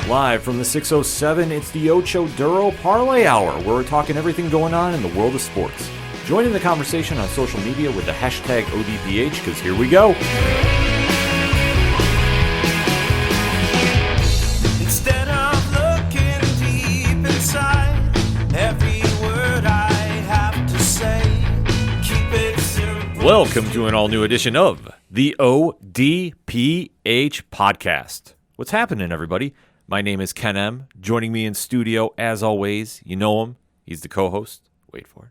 Live from the 607, it's the Ocho Duro Parlay Hour, where we're talking everything going on in the world of sports. Join in the conversation on social media with the hashtag ODPH, because here we go. Instead of looking deep inside, every word I have to say, keep it simple. Welcome to an all-new edition of the ODPH podcast. What's happening, everybody? My name is Ken M. Joining me in studio, as always, you know him. He's the co-host. Wait for it.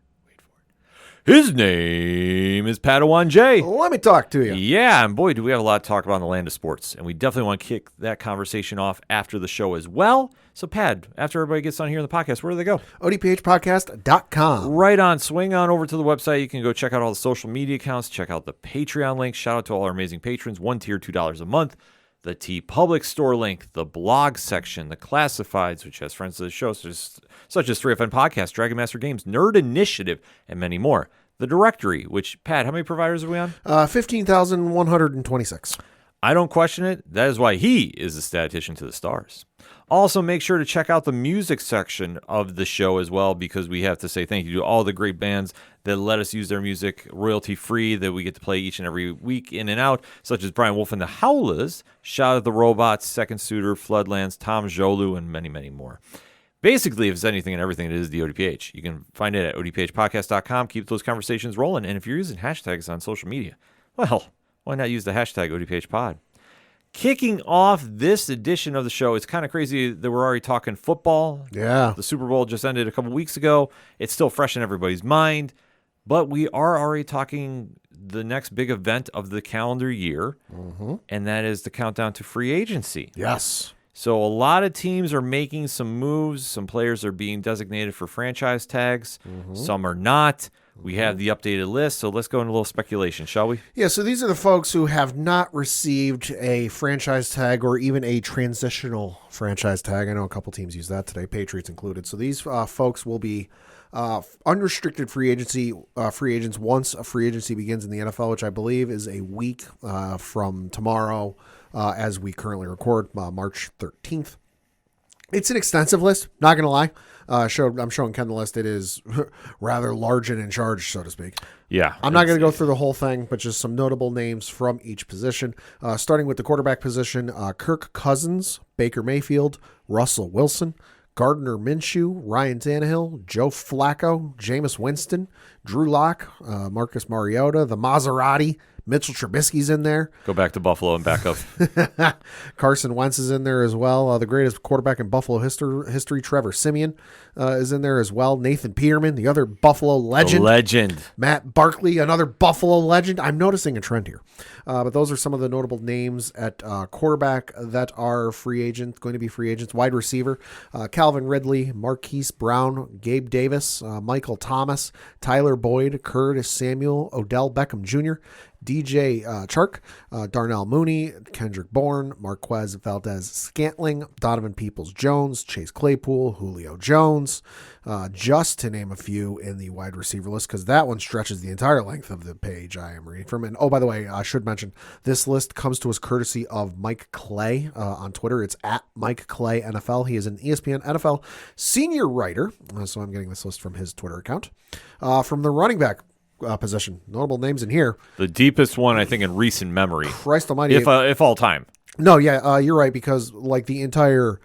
His name is Padawan J. Let me talk to you. Yeah, and boy, do we have a lot to talk about in the land of sports. And we definitely want to kick that conversation off after the show as well. So, Pad, after everybody gets on here in the podcast, where do they go? ODPHpodcast.com. Right on. Swing on over to the website. You can go check out all the social media accounts. Check out the Patreon link. Shout out to all our amazing patrons. One tier, $2 a month. The TeePublic store link, the blog section, the classifieds, which has friends of the show, such as 3FN Podcast, Dragon Master Games, Nerd Initiative, and many more. The directory, which, Pat, how many providers are we on? 15,126. I don't question it. That is why he is the statistician to the stars. Also, make sure to check out the music section of the show as well, because we have to say thank you to all the great bands that let us use their music royalty-free that we get to play each and every week in and out, such as Brian Wolf and the Howlers, Shout at the Robots, Second Suitor, Floodlands, Tom Jolu, and many, many more. Basically, if it's anything and everything, it is the ODPH. You can find it at odphpodcast.com. Keep those conversations rolling. And if you're using hashtags on social media, well, why not use the hashtag ODPHpod? Kicking off this edition of the show, it's kind of crazy that we're already talking football. Yeah. The Super Bowl just ended a couple weeks ago. It's still fresh in everybody's mind. But we are already talking the next big event of the calendar year, and that is the countdown to free agency. Yes. So a lot of teams are making some moves. Some players are being designated for franchise tags. Some are not. We have the updated list, so let's go into a little speculation, shall we? Yeah, so these are the folks who have not received a franchise tag or even a transitional franchise tag. I know a couple teams use that today, Patriots included. So these folks will be unrestricted free agents once a free agency begins in the NFL, which I believe is a week from tomorrow as we currently record, March 13th. It's an extensive list, not going to lie. I'm showing Ken the list. It is rather large and in charge, so to speak. Yeah. I'm not going to go through the whole thing, but just some notable names from each position. Starting with the quarterback position, Kirk Cousins, Baker Mayfield, Russell Wilson, Gardner Minshew, Ryan Tannehill, Joe Flacco, Jameis Winston, Drew Lock, Marcus Mariota, the Maserati, Mitchell Trubisky's in there. Go back to Buffalo and back up. Carson Wentz is in there as well. The greatest quarterback in Buffalo history, Trevor Siemian, is in there as well. Nathan Peterman, the other Buffalo legend. The legend. Matt Barkley, another Buffalo legend. I'm noticing a trend here. But those are some of the notable names at quarterback that are going to be free agents. Wide receiver, Calvin Ridley, Marquise Brown, Gabe Davis, Michael Thomas, Tyler Boyd, Curtis Samuel, Odell Beckham Jr., DJ Chark, Darnell Mooney, Kendrick Bourne, Marquez Valdez-Scantling, Donovan Peoples-Jones, Chase Claypool, Julio Jones, just to name a few in the wide receiver list, because that one stretches the entire length of the page I am reading from. And oh, by the way, I should mention, this list comes to us courtesy of Mike Clay on Twitter. It's at Mike Clay NFL. He is an ESPN NFL senior writer, so I'm getting this list from his Twitter account. From the running back position, notable names in here. The deepest one, I think, in recent memory. Christ almighty. If all time. No, yeah, you're right, because like the entire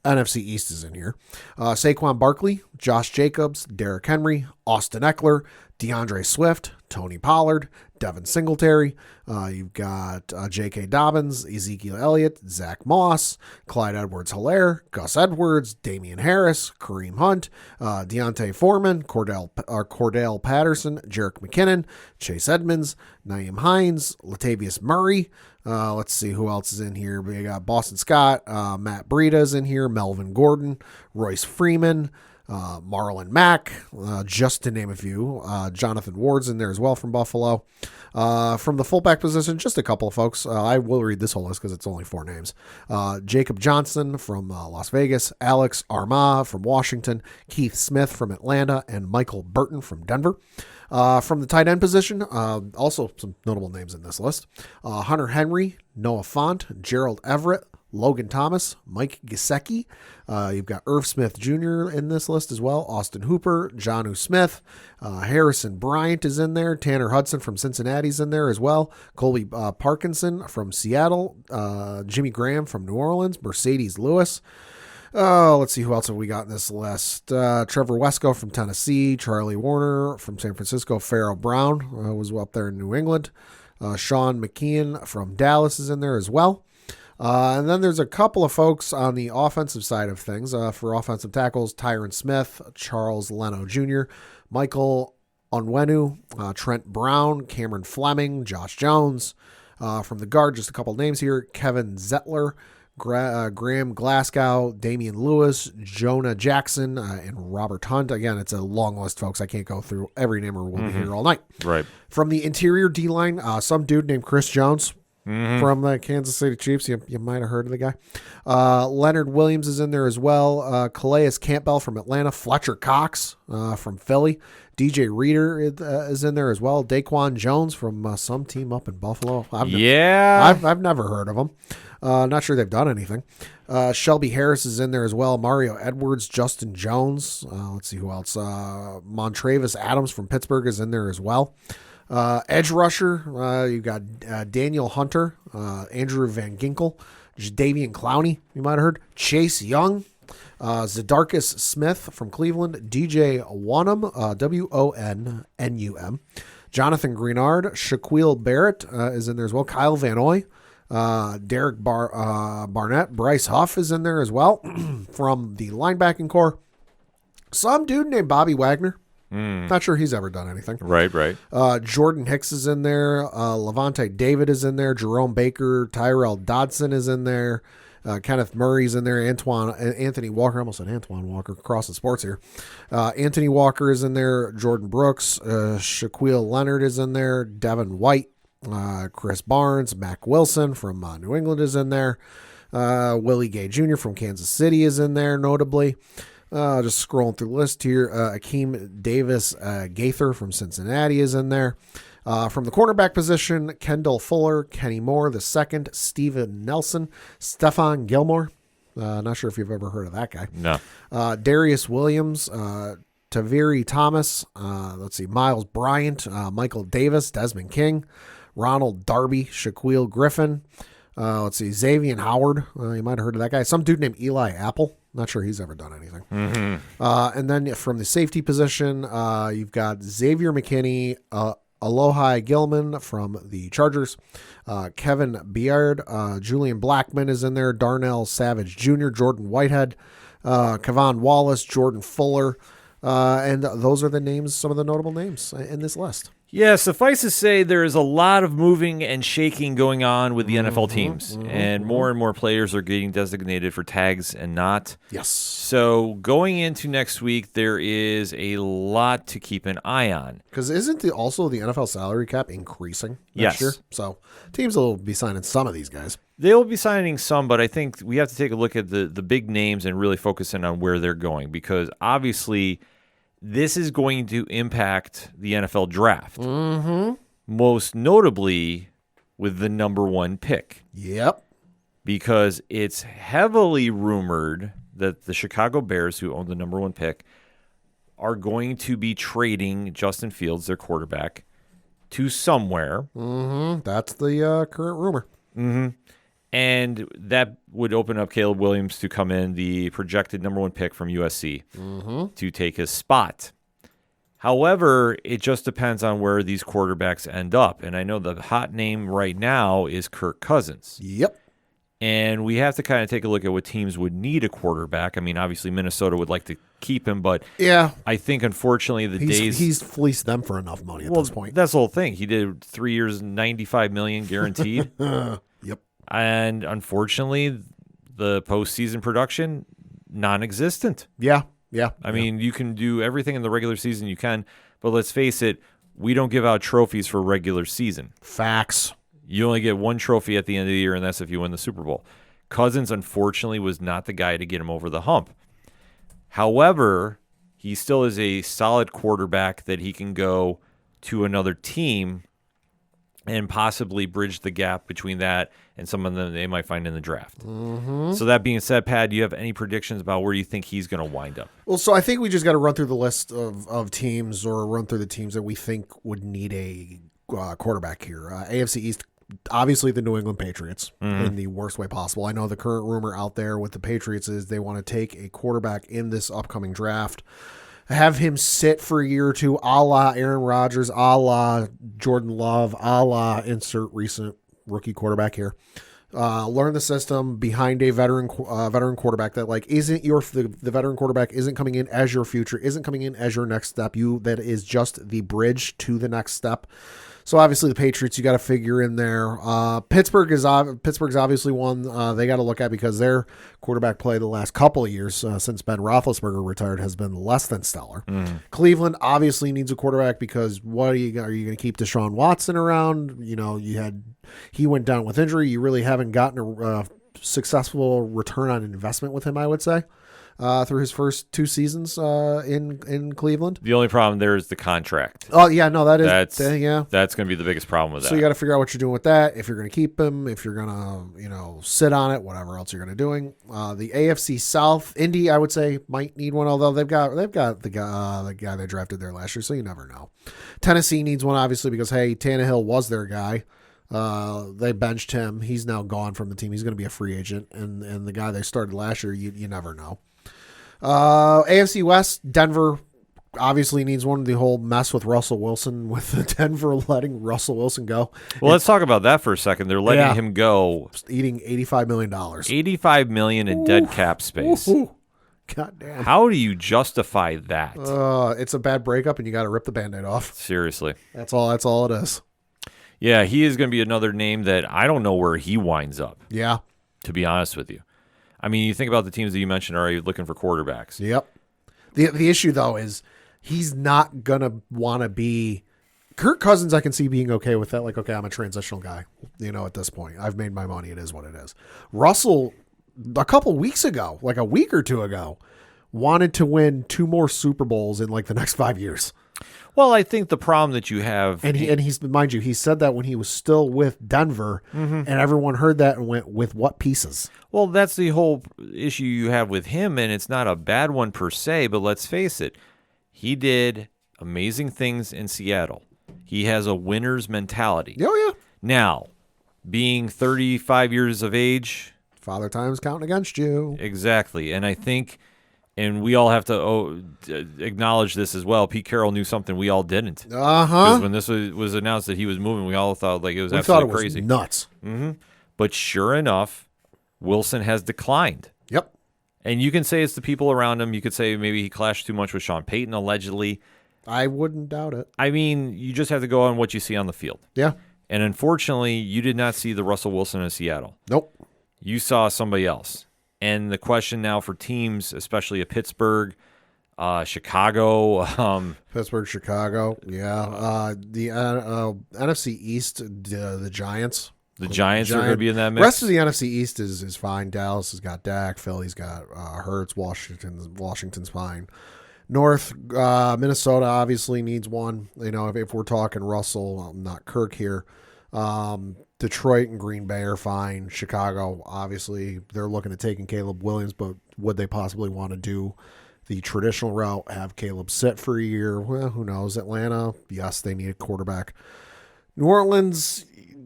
NFC East is in here. Saquon Barkley, Josh Jacobs, Derrick Henry, Austin Eckler, DeAndre Swift, Tony Pollard, Devin Singletary. You've got J.K. Dobbins, Ezekiel Elliott, Zach Moss, Clyde Edwards-Helaire, Gus Edwards, Damian Harris, Kareem Hunt, Deontay Foreman, Cordell Patterson, Jerick McKinnon, Chase Edmonds, Nyheim Hines, Latavius Murray. Let's see who else is in here. We got Boston Scott, Matt Breida's in here, Melvin Gordon, Royce Freeman, Marlon Mack, just to name a few. Jonathan Ward's in there as well from Buffalo. From the fullback position, just a couple of folks. I will read this whole list because it's only 4 names. Jacob Johnson from Las Vegas, Alex Armah from Washington, Keith Smith from Atlanta, and Michael Burton from Denver. From the tight end position, also some notable names in this list. Hunter Henry, Noah Fant, Gerald Everett, Logan Thomas, Mike Gesicki. You've got Irv Smith Jr. in this list as well. Austin Hooper, Jonnu Smith, Harrison Bryant is in there. Tanner Hudson from Cincinnati's in there as well. Colby Parkinson from Seattle. Jimmy Graham from New Orleans. Mercedes Lewis. Let's see who else have we got in this list. Trevor Wesco from Tennessee. Charlie Warner from San Francisco. Pharaoh Brown was up there in New England. Sean McKeon from Dallas is in there as well. And then there's a couple of folks on the offensive side of things. For offensive tackles, Tyron Smith, Charles Leno Jr., Michael Onwenu, Trent Brown, Cameron Fleming, Josh Jones. From the guard, just a couple names here. Kevin Zettler, Graham Glasgow, Damian Lewis, Jonah Jackson, and Robert Hunt. Again, it's a long list, folks. I can't go through every name or we'll be here all night. Right. From the interior D-line, some dude named Chris Jones. From the Kansas City Chiefs. You might have heard of the guy. Leonard Williams is in there as well. Calais Campbell from Atlanta. Fletcher Cox from Philly. DJ Reader is in there as well. Daquan Jones from some team up in Buffalo. I've never heard of him. Not sure they've done anything. Shelby Harris is in there as well. Mario Edwards, Justin Jones. Let's see who else. Montravis Adams from Pittsburgh is in there as well. Edge rusher, you got Daniel Hunter, Andrew Van Ginkel, Davian Clowney, you might have heard, Chase Young, Zadarkus Smith from Cleveland, DJ Wonnum, Wonnum, Jonathan Greenard, Shaquille Barrett is in there as well, Kyle Van Noy, Derek Barnett, Bryce Huff is in there as well from the linebacking core. Some dude named Bobby Wagner. Not sure he's ever done anything. Right. Jordan Hicks is in there. Levante David is in there. Jerome Baker, Tyrell Dodson is in there. Kenneth Murray's in there. Anthony Walker. I almost said Antoine Walker. Cross the sports here. Anthony Walker is in there. Jordan Brooks. Shaquille Leonard is in there. Devin White. Chris Barnes. Mac Wilson from New England is in there. Willie Gay Jr. from Kansas City is in there, notably. Just scrolling through the list here. Akeem Davis Gaither from Cincinnati is in there. From the cornerback position, Kendall Fuller, Kenny Moore II, Steven Nelson, Stephon Gilmore. Not sure if you've ever heard of that guy. No. Darius Williams, Taviri Thomas, Miles Bryant, Michael Davis, Desmond King, Ronald Darby, Shaquille Griffin. Xavier Howard. You might have heard of that guy. Some dude named Eli Apple. Not sure he's ever done anything. And then from the safety position, you've got Xavier McKinney, Alohi Gilman from the Chargers, Kevin Beard, Julian Blackman is in there, Darnell Savage Jr., Jordan Whitehead, Kevon Wallace, Jordan Fuller, and those are the names, some of the notable names in this list. Yeah, suffice to say, there is a lot of moving and shaking going on with the NFL teams, and more players are getting designated for tags and not. Yes. So going into next week, there is a lot to keep an eye on. Because isn't also the NFL salary cap increasing next Yes. year? So teams will be signing some of these guys. They'll be signing some, but I think we have to take a look at the big names and really focus in on where they're going, because obviously this is going to impact the NFL draft. Most notably with the number 1 pick. Yep. Because it's heavily rumored that the Chicago Bears, who own the number 1 pick, are going to be trading Justin Fields, their quarterback, to somewhere. That's the current rumor. And that would open up Caleb Williams to come in, the projected number 1 pick from USC, to take his spot. However, it just depends on where these quarterbacks end up. And I know the hot name right now is Kirk Cousins. Yep. And we have to kind of take a look at what teams would need a quarterback. I mean, obviously Minnesota would like to keep him, but yeah, I think unfortunately he's fleeced them for enough money at this point. That's the whole thing. He did 3 years, $95 million guaranteed. Yep. And unfortunately, the postseason production, non-existent. Yeah. I mean, you can do everything in the regular season you can, but let's face it, we don't give out trophies for regular season. Facts. You only get 1 trophy at the end of the year, and that's if you win the Super Bowl. Cousins, unfortunately, was not the guy to get him over the hump. However, he still is a solid quarterback that he can go to another team and possibly bridge the gap between that and some of them they might find in the draft. So that being said, Pat, do you have any predictions about where you think he's going to wind up? Well, so I think we just got to run through the list of teams, or run through the teams that we think would need a quarterback here. AFC East, obviously the New England Patriots in the worst way possible. I know the current rumor out there with the Patriots is they want to take a quarterback in this upcoming draft, have him sit for a year or two, a la Aaron Rodgers, a la Jordan Love, a la insert recent rookie quarterback here. Learn the system behind a veteran quarterback that isn't the veteran quarterback isn't coming in as your future, isn't coming in as your next step. That is just the bridge to the next step. So obviously the Patriots, you got to figure in there. Pittsburgh's obviously one they got to look at, because their quarterback play the last couple of years since Ben Roethlisberger retired has been less than stellar. Cleveland obviously needs a quarterback, because are you going to keep Deshaun Watson around? He went down with injury. You really haven't gotten a successful return on investment with him, I would say. Through his first 2 seasons in Cleveland. The only problem there is the contract. Oh, yeah, no, That's going to be the biggest problem with that. So you got to figure out what you're doing with that, if you're going to keep him, if you're going to, sit on it, whatever else you're going to doing. The AFC South, Indy, I would say, might need one, although they've got the guy they drafted there last year, so you never know. Tennessee needs one, obviously, because, hey, Tannehill was their guy. They benched him. He's now gone from the team. He's going to be a free agent, and the guy they started last year, you never know. AFC West, Denver obviously needs one. The whole mess with Russell Wilson, with Denver letting Russell Wilson go. Well, let's talk about that for a second. They're letting him go. Eating $85 million. $85 million in dead cap space. God damn. How do you justify that? It's a bad breakup, and you got to rip the Band-Aid off. Seriously. That's all it is. Yeah, he is going to be another name that I don't know where he winds up. Yeah. To be honest with you. I mean, you think about the teams that you mentioned are looking for quarterbacks. Yep. The issue, though, is he's not going to want to be – Kirk Cousins, I can see being okay with that. Okay, I'm a transitional guy, at this point. I've made my money. It is what it is. Russell, a couple weeks ago, a week or two ago, wanted to win 2 more Super Bowls in, the next 5 years. Well, I think the problem that you have, and he's mind you, he said that when he was still with Denver, and everyone heard that and went, with what pieces? Well, that's the whole issue you have with him, and it's not a bad one per se, but let's face it, he did amazing things in Seattle. He has a winner's mentality. Oh, yeah. Now, being 35 years of age, Father Time's counting against you. Exactly, and I think. And we all have to acknowledge this as well. Pete Carroll knew something we all didn't. Because when this was announced that he was moving, we all thought it was absolutely crazy. Nuts. But sure enough, Wilson has declined. Yep. And you can say it's the people around him. You could say maybe he clashed too much with Sean Payton, allegedly. I wouldn't doubt it. I mean, you just have to go on what you see on the field. Yeah. And unfortunately, you did not see the Russell Wilson in Seattle. Nope. You saw somebody else. And the question now for teams, especially at Pittsburgh, Chicago. Pittsburgh, Chicago, yeah. The NFC East, the Giants. The Giants are going to be in that mix. The rest of the NFC East is fine. Dallas has got Dak. Philly's got Hurts. Washington's fine. North, Minnesota obviously needs one. If we're talking Russell, not Kirk here. Detroit and Green Bay are fine. Chicago, obviously, they're looking at taking Caleb Williams, but would they possibly want to do the traditional route, have Caleb sit for a year? Well, who knows? Atlanta, yes, they need a quarterback. New Orleans,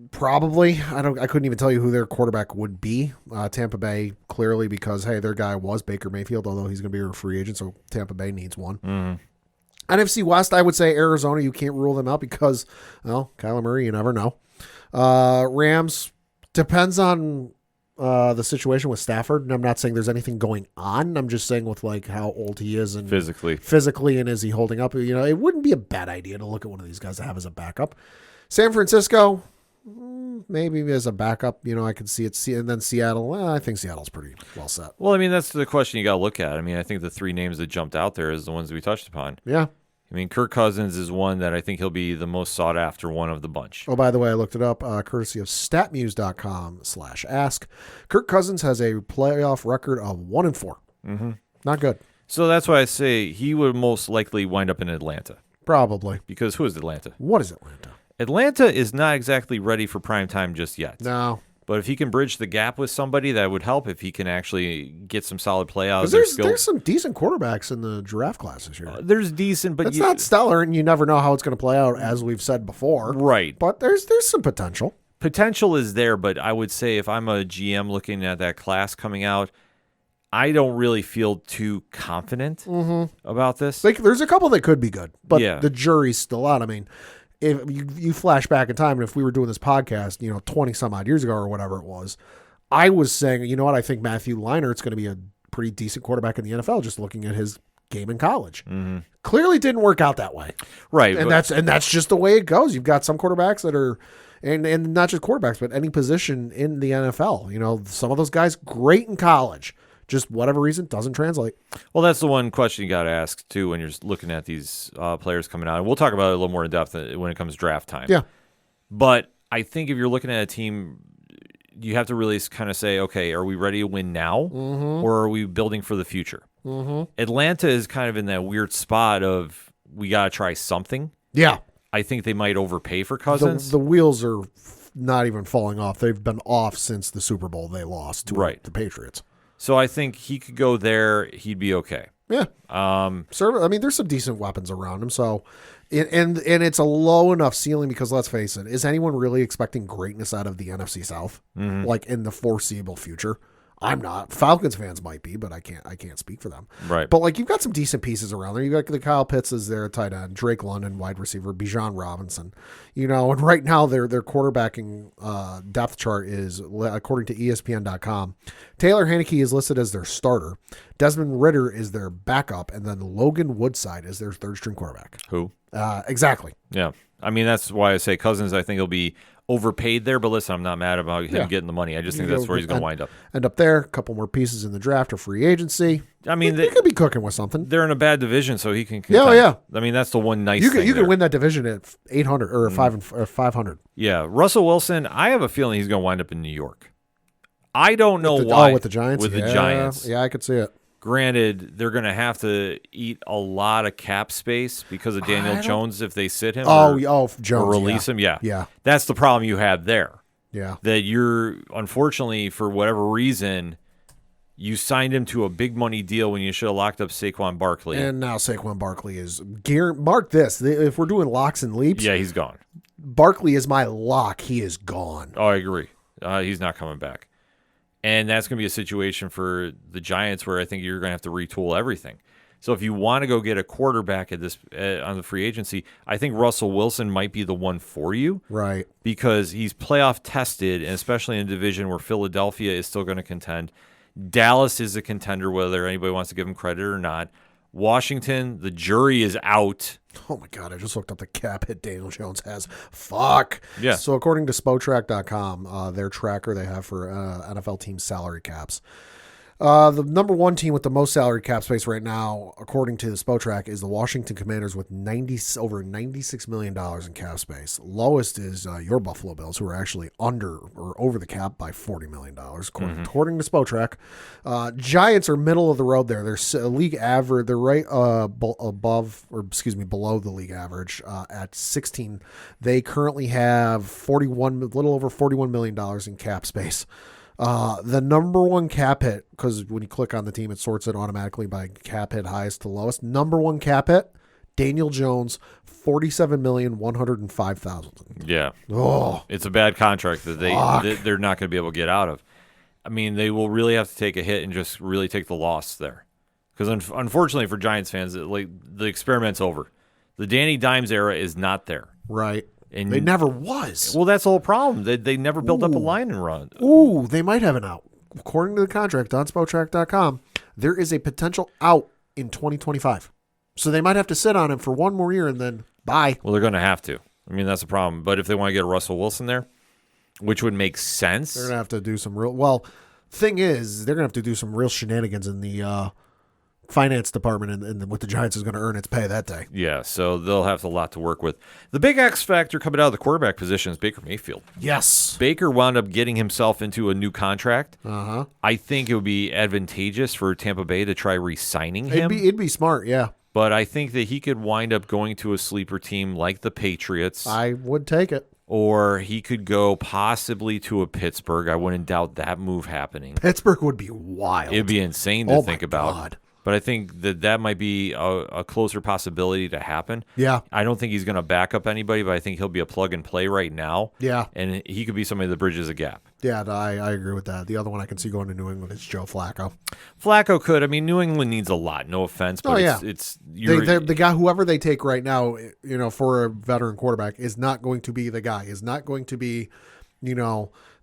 probably. I couldn't even tell you who their quarterback would be. Tampa Bay, clearly, because, hey, their guy was Baker Mayfield, although he's going to be a free agent, so Tampa Bay needs one. NFC West, I would say Arizona, you can't rule them out because, well, Kyler Murray, you never know. Rams, depends on the situation with Stafford. And I'm not saying there's anything going on. I'm just saying with how old he is and physically, and is he holding up? It wouldn't be a bad idea to look at one of these guys to have as a backup. San Francisco, maybe as a backup. I could see it. And then Seattle, I think Seattle's pretty well set. Well, I mean, that's the question you got to look at. I mean, I think the 3 names that jumped out there is the ones we touched upon. Yeah. I mean, Kirk Cousins is one that I think he'll be the most sought after one of the bunch. Oh, by the way, I looked it up, courtesy of statmuse.com/ask. Kirk Cousins has a playoff record of 1-4. Not good. So that's why I say he would most likely wind up in Atlanta. Probably. Because who is Atlanta? What is Atlanta? Atlanta is not exactly ready for prime time just yet. No. But if he can bridge the gap with somebody, that would help. If he can actually get some solid play out of Because their there's some decent quarterbacks in the draft class this year. there's decent, but It's not stellar, and you never know how it's going to play out, as we've said before. right. But there's some potential. Potential is there, but I would say if I'm a GM looking at that class coming out, I don't really feel too confident about this. Like, there's a couple that could be good, but Yeah. the jury's still out. I mean, if you flash back in time, and if we were doing this podcast, 20 some odd years ago or whatever it was, I was saying, you know what, I think Matthew Leinert's going to be a pretty decent quarterback in the NFL, just looking at his game in college. Clearly didn't work out that way. Right. And but- that's just the way it goes. You've got some quarterbacks that are, and not just quarterbacks, but any position in the NFL. Some of those guys great in college, just whatever reason doesn't translate. Well, that's the one question you got to ask, too, when you're looking at these players coming out. And we'll talk about it a little more in depth when it comes to draft time. Yeah. But I think if you're looking at a team, you have to really kind of say, okay, are we ready to win now, or are we building for the future? Atlanta is kind of in that weird spot of we got to try something. Yeah. I think they might overpay for Cousins. The wheels are not even falling off. They've been off since the Super Bowl they lost to the Patriots. So I think he could go there. He'd be okay. Yeah. There's some decent weapons around him. So, and it's a low enough ceiling because let's face it, is anyone really expecting greatness out of the NFC South, like in the foreseeable future? I'm not. Falcons fans might be, but I can't speak for them. Right. But like you've got some decent pieces around there. You got the Kyle Pitts is there at tight end, Drake London wide receiver, Bijan Robinson. And right now their quarterbacking depth chart is, according to ESPN.com, Taylor Heinicke is listed as their starter, Desmond Ridder is their backup, and then Logan Woodside is their third string quarterback. Who? Exactly. Yeah. I mean, that's why I say Cousins, I think he'll be overpaid there, but listen, I'm not mad about him getting the money. I just think that's where he's going to wind up. End up there, a couple more pieces in the draft or free agency. I mean, they could be cooking with something. They're in a bad division, so he can. Yeah. I mean, that's the one nice You thing. can win that division at 800 or 500. Yeah, Russell Wilson. I have a feeling he's going to wind up in New York. I don't know why. with the Giants. With the Giants. Yeah, I could see it. Granted, they're going to have to eat a lot of cap space because of Daniel Jones if they sit him. Jones. Or release him. Yeah. Yeah. That's the problem you have there. Yeah. That you're, unfortunately, for whatever reason, you signed him to a big money deal when you should have locked up Saquon Barkley. And now Saquon Barkley is mark this. If we're doing locks and leaps, yeah, he's gone. Barkley is my lock. He is gone. Oh, I agree. He's not coming back. And that's going to be a situation for the Giants where I think you're going to have to retool everything. So if you want to go get a quarterback at this on the free agency, I think Russell Wilson might be the one for you. Right. Because he's playoff tested, and especially in a division where Philadelphia is still going to contend. Dallas is a contender, whether anybody wants to give him credit or not. Washington, the jury is out. Oh, my God. I just looked up the cap hit Daniel Jones has. Fuck. Yeah. So according to Spotrac.com, their tracker they have for NFL team salary caps, the number one team with the most salary cap space right now, according to the Spotrac, is the Washington Commanders with over $96 million in cap space. Lowest is your Buffalo Bills, who are actually under or over the cap by $40 million, according to Spotrac. Giants are middle of the road there. They're league average. They're right below the league average at 16. They currently have little over $41 million in cap space. The number one cap hit, because when you click on the team, it sorts it automatically by cap hit highest to lowest. Number one cap hit, Daniel Jones, $47,105,000. Yeah. Oh, It's a bad contract that they're not going to be able to get out of. I mean, they will really have to take a hit and just really take the loss there. Because unfortunately for Giants fans, the experiment's over. The Danny Dimes era is not there. right. And They never was. Well, that's the whole problem. They never built up a line and run. Ooh, they might have an out. According to the contract on Spotrac.com, there is a potential out in 2025. So they might have to sit on him for one more year and then bye. Well, they're going to have to. I mean, that's the problem. But if they want to get Russell Wilson there, which would make sense. They're going to have to do some thing is, they're going to have to do some real shenanigans in the finance department and what the Giants is going to earn its pay that day. Yeah, so they'll have a lot to work with. The big X factor coming out of the quarterback position is Baker Mayfield. Yes. Baker wound up getting himself into a new contract. Uh-huh. I think it would be advantageous for Tampa Bay to try re-signing him. It'd be smart, yeah. But I think that he could wind up going to a sleeper team like the Patriots. I would take it. Or he could go possibly to a Pittsburgh. I wouldn't doubt that move happening. Pittsburgh would be wild. It'd be insane to think my about. God. But I think that might be a closer possibility to happen. Yeah. I don't think he's going to back up anybody, but I think he'll be a plug and play right now. Yeah. And he could be somebody that bridges a gap. Yeah, I agree with that. The other one I can see going to New England is Joe Flacco. Flacco could. I mean, New England needs a lot. No offense, but it's the guy, whoever they take right now, for a veteran quarterback, is not going to be the guy. Is not going to be,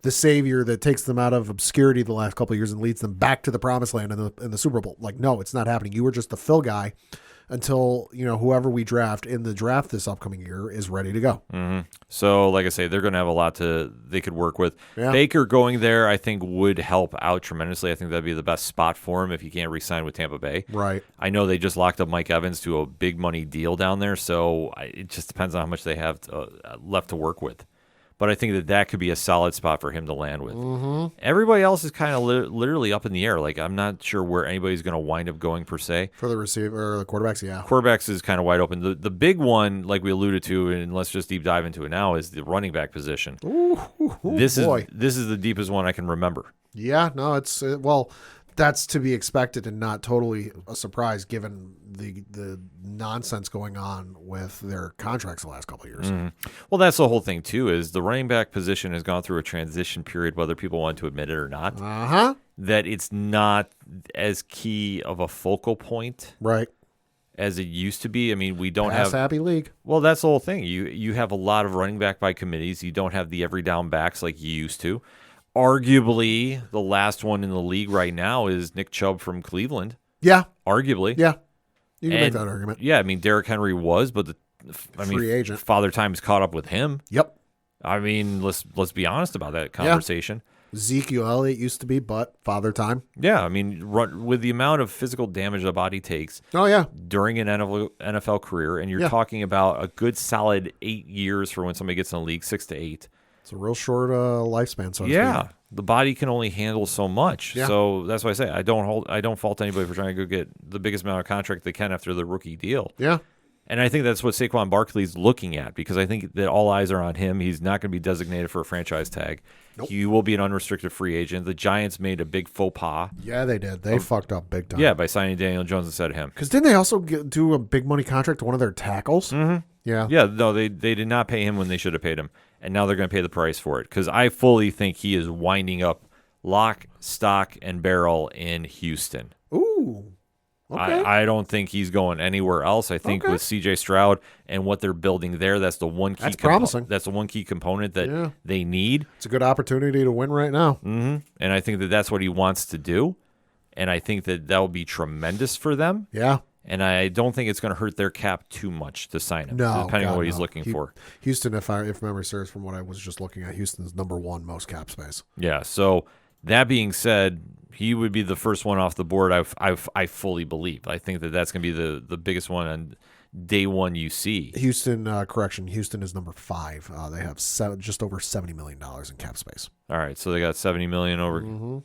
the savior that takes them out of obscurity the last couple of years and leads them back to the promised land in the Super Bowl. Like, no, it's not happening. You were just the fill guy until whoever we draft in the draft this upcoming year is ready to go. Mm-hmm. So, like I say, they're going to have a lot they could work with. Yeah. Baker going there, I think, would help out tremendously. I think that'd be the best spot for him if he can't re-sign with Tampa Bay. Right. I know they just locked up Mike Evans to a big money deal down there, so it just depends on how much they have left to work with. But I think that could be a solid spot for him to land with. Mm-hmm. Everybody else is kind of literally up in the air. Like, I'm not sure where anybody's going to wind up going per se. For the receiver or the quarterbacks, yeah. Quarterbacks is kind of wide open. The big one, like we alluded to, and let's just deep dive into it now, is the running back position. This is the deepest one I can remember. Yeah, no, it's that's to be expected and not totally a surprise given the nonsense going on with their contracts the last couple of years. Mm-hmm. Well, that's the whole thing too. Is the running back position has gone through a transition period, whether people want to admit it or not. That it's not as key of a focal point, right, as it used to be. I mean, we don't have happy league. Well, that's the whole thing. You have a lot of running back by committees. You don't have the every down backs like you used to. Arguably, the last one in the league right now is Nick Chubb from Cleveland. Yeah. Arguably. Yeah. You can make that argument. Yeah, I mean, Derrick Henry was, but free agent. Father Time's caught up with him. Yep. I mean, let's be honest about that conversation. Yeah. Ezekiel Elliott used to be, but Father Time. Yeah, I mean, with the amount of physical damage the body takes during an NFL career, and you're talking about a good solid 8 years for when somebody gets in the league, 6 to 8. It's a real short lifespan, so to speak. The body can only handle so much. Yeah. So that's why I say I don't fault anybody for trying to go get the biggest amount of contract they can after the rookie deal. Yeah. And I think that's what Saquon Barkley's looking at, because I think that all eyes are on him. He's not going to be designated for a franchise tag. Nope. He will be an unrestricted free agent. The Giants made a big faux pas. Yeah, they did. They fucked up big time. Yeah, by signing Daniel Jones instead of him. Because didn't they also do a big money contract to one of their tackles? Mm-hmm. Yeah. Yeah, no, they did not pay him when they should have paid him. And now they're going to pay the price for it, because I fully think he is winding up lock, stock, and barrel in Houston. Ooh. Okay. I don't think he's going anywhere else. I think with C.J. Stroud and what they're building there, that's the one key. Promising. That's the one key component that they need. It's a good opportunity to win right now. Mm-hmm. And I think that that's what he wants to do. And I think that will be tremendous for them. Yeah. And I don't think it's going to hurt their cap too much to sign him, depending on what he's looking for. Houston, if memory serves from what I was just looking at, Houston's number one most cap space. Yeah. So that being said, he would be the first one off the board. I fully believe. I think that that's going to be the biggest one on day one you see. Houston, Houston is number 5. They have just over $70 million in cap space. All right, so they got $70 million over. Mm-hmm.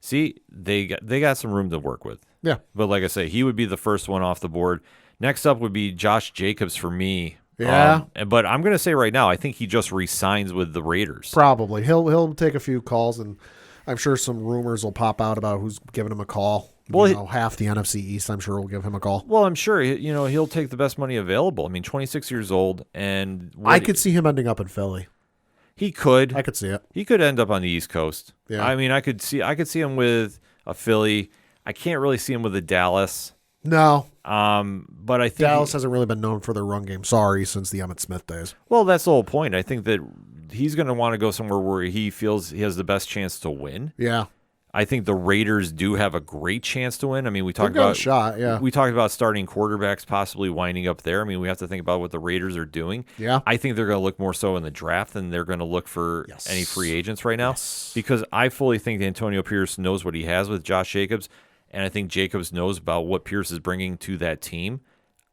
See, they got some room to work with. Yeah. But like I say, he would be the first one off the board. Next up would be Josh Jacobs for me. Yeah. But I'm going to say right now, I think he just re-signs with the Raiders. Probably. He'll take a few calls, and I'm sure some rumors will pop out about who's giving him a call. Well, half the NFC East, I'm sure, will give him a call. Well, I'm sure he'll take the best money available. I mean, 26 years old, and I could see him ending up in Philly. He could. I could see it. He could end up on the East Coast. Yeah. I mean, I could see him with a Philly. I can't really see him with a Dallas. No. But I think Dallas hasn't really been known for their run game. Sorry, since the Emmitt Smith days. Well, that's the whole point. I think that he's going to want to go somewhere where he feels he has the best chance to win. Yeah. I think the Raiders do have a great chance to win. I mean, we talked about a shot, yeah. We talked about starting quarterbacks possibly winding up there. I mean, we have to think about what the Raiders are doing. Yeah. I think they're going to look more so in the draft than they're going to look for any free agents right now, because I fully think that Antonio Pierce knows what he has with Josh Jacobs, and I think Jacobs knows about what Pierce is bringing to that team.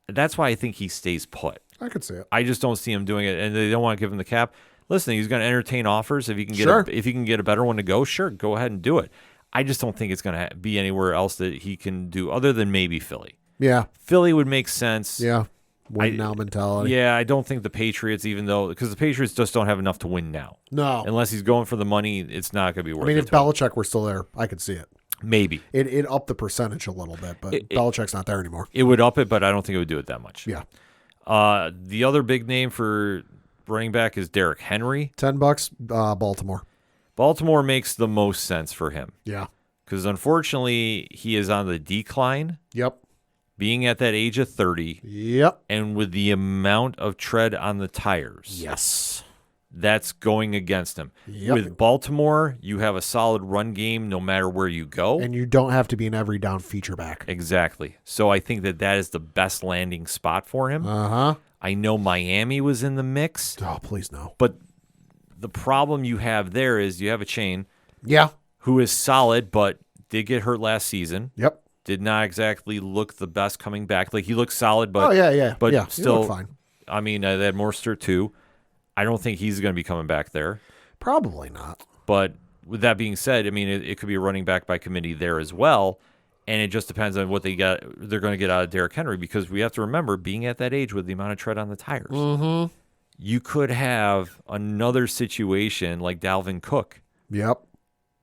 That's why I think he stays put. I could see it. I just don't see him doing it, and they don't want to give him the cap. Listen, he's going to entertain offers. If he can get a better one to go, sure, go ahead and do it. I just don't think it's going to be anywhere else that he can do other than maybe Philly. Yeah. Philly would make sense. Yeah. Win now mentality. Yeah, I don't think the Patriots, even though, because the Patriots just don't have enough to win now. No. Unless he's going for the money, it's not going to be worth it. I mean, if to him. Belichick were still there, I could see it. Maybe. It upped the percentage a little bit, but Belichick's not there anymore. It would up it, but I don't think it would do it that much. Yeah. The other big name for running back is Derrick Henry. $10, Baltimore. Baltimore makes the most sense for him Yeah. because unfortunately he is on the decline, Yep. being at that age of 30, Yep. and with the amount of tread on the tires. Yes. That's going against him. Yep. With Baltimore, you have a solid run game no matter where you go. And you don't have to be an every down feature back. Exactly. So I think that is the best landing spot for him. Uh-huh. I know Miami was in the mix, Oh, please no. but the problem you have there is you have a chain Yeah. who is solid but did get hurt last season. Yep. Did not exactly look the best coming back. Like he looked solid, but yeah. but yeah, he still looked fine. I mean, they had Mostert too. I don't think he's going to be coming back there. Probably not. But with that being said, I mean, it could be a running back by committee there as well. And it just depends on what they're going to get out of Derrick Henry, because we have to remember, being at that age with the amount of tread on the tires, you could have another situation like Dalvin Cook. Yep.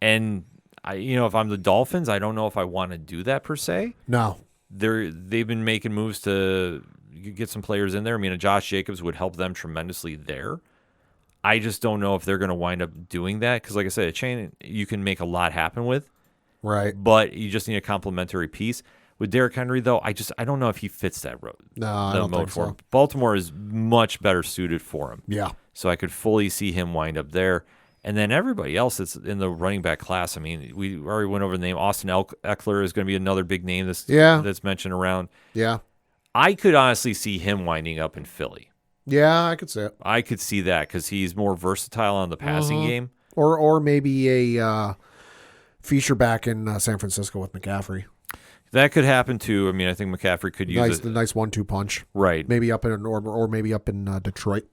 And if I'm the Dolphins, I don't know if I want to do that per se. No. They've been making moves to get some players in there. I mean, a Josh Jacobs would help them tremendously there. I just don't know if they're going to wind up doing that because, like I said, a chain you can make a lot happen with, Right. but you just need a complementary piece. With Derrick Henry, though, I don't know if he fits that road. No, I don't think for so. him. Baltimore is much better suited for him. Yeah. So I could fully see him wind up there. And then everybody else that's in the running back class, I mean, we already went over the name. Austin Eckler is going to be another big name that's mentioned around. Yeah. I could honestly see him winding up in Philly. Yeah, I could see it. I could see that because he's more versatile on the passing game. Or maybe a feature back in San Francisco with McCaffrey. That could happen too. I mean, I think McCaffrey could use The nice 1-2 punch. Right. Maybe up in or maybe up in Detroit.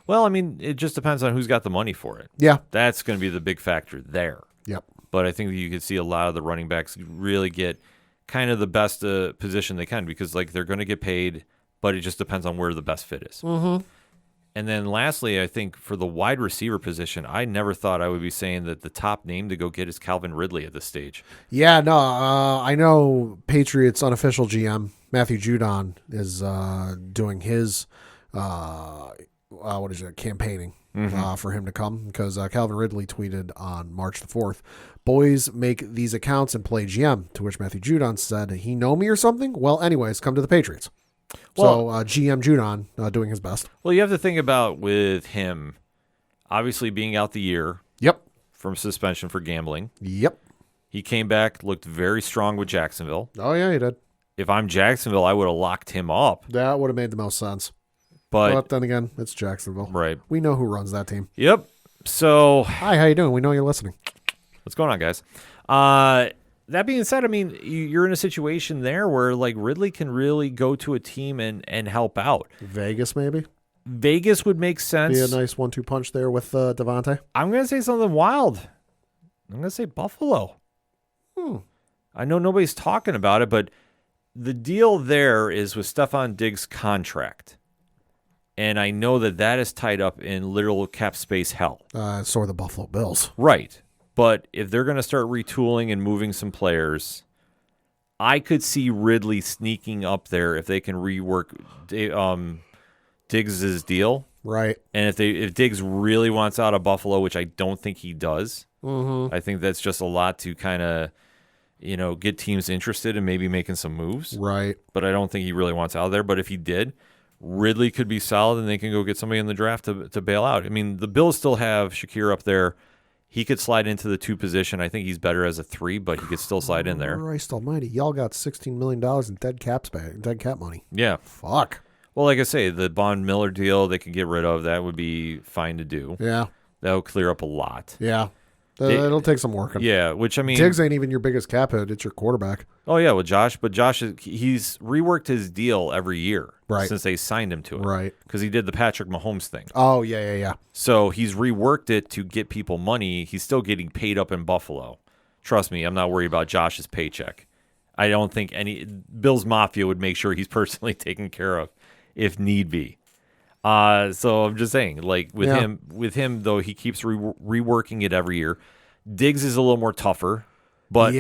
Well, I mean, it just depends on who's got the money for it. Yeah. That's going to be the big factor there. Yep. But I think that you could see a lot of the running backs really get kind of the best position they can because, like, they're going to get paid, but it just depends on where the best fit is. Mm-hmm. And then lastly, I think for the wide receiver position, I never thought I would be saying that the top name to go get is Calvin Ridley at this stage. Yeah, no, I know Patriots unofficial GM, Matthew Judon, is doing his campaigning for him to come because Calvin Ridley tweeted on March the 4th, "Boys make these accounts and play GM," to which Matthew Judon said, "He know me or something? Well, anyways, come to the Patriots." So GM Judon doing his best. Well, you have to think about with him, obviously being out the year Yep. from suspension for gambling. Yep. He came back, looked very strong with Jacksonville. Oh, yeah, he did. If I'm Jacksonville, I would have locked him up. That would have made the most sense. But But then again, it's Jacksonville. right. We know who runs that team. Yep. So Hi, how you doing? We know you're listening. what's going on, guys? That being said, I mean, you're in a situation there where like Ridley can really go to a team and help out. Vegas, maybe? Vegas would make sense. Be a nice 1-2 punch there with Devontae. I'm going to say something wild. I'm going to say Buffalo. I know nobody's talking about it, but the deal there is with Stephon Diggs' contract. And I know that is tied up in literal cap space hell. So are the Buffalo Bills. Right. But if they're going to start retooling and moving some players, I could see Ridley sneaking up there if they can rework Diggs' deal. Right. And if Diggs really wants out of Buffalo, which I don't think he does, I think that's just a lot to kind of, get teams interested in maybe making some moves. Right. But I don't think he really wants out of there. But if he did, Ridley could be solid and they can go get somebody in the draft to bail out. I mean, the Bills still have Shakir up there. He could slide into the 2 position. I think he's better as a 3, but he could still slide in there. Christ almighty. Y'all got $16 million in dead cap money. Yeah. Fuck. Well, like I say, the Von Miller deal they could get rid of. That would be fine to do. Yeah. That would clear up a lot. Yeah. It'll take some working. Yeah, which I mean, Diggs ain't even your biggest cap hit. It's your quarterback. Oh yeah, with Josh, but Josh he's reworked his deal every year since they signed him to it. Right. Because he did the Patrick Mahomes thing. Oh, yeah. So he's reworked it to get people money. He's still getting paid up in Buffalo. Trust me, I'm not worried about Josh's paycheck. I don't think Bill's Mafia would make sure he's personally taken care of if need be. So I'm just saying, like with him though, he keeps reworking it every year. Diggs is a little more tougher, but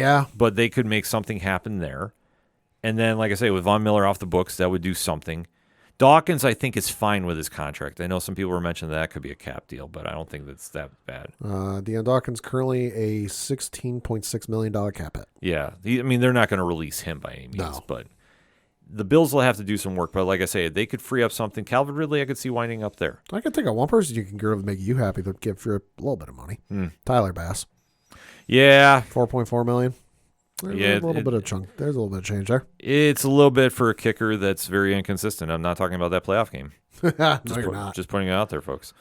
they could make something happen there. And then, like I say, with Von Miller off the books, that would do something. Dawkins, I think, is fine with his contract. I know some people were mentioning that could be a cap deal, but I don't think that's that bad. Deion Dawkins currently a $16.6 million cap hit. Yeah. I mean, they're not going to release him by any means, but the Bills will have to do some work. But like I say, they could free up something. Calvin Ridley, I could see winding up there. I could think of one person you can get to make you happy to give for a little bit of money. Tyler Bass. Yeah. $4.4 million. There's Yeah, a little bit of chunk. There's a little bit of change there. It's a little bit for a kicker that's very inconsistent. I'm not talking about that playoff game. No, you're not. Just putting it out there, folks.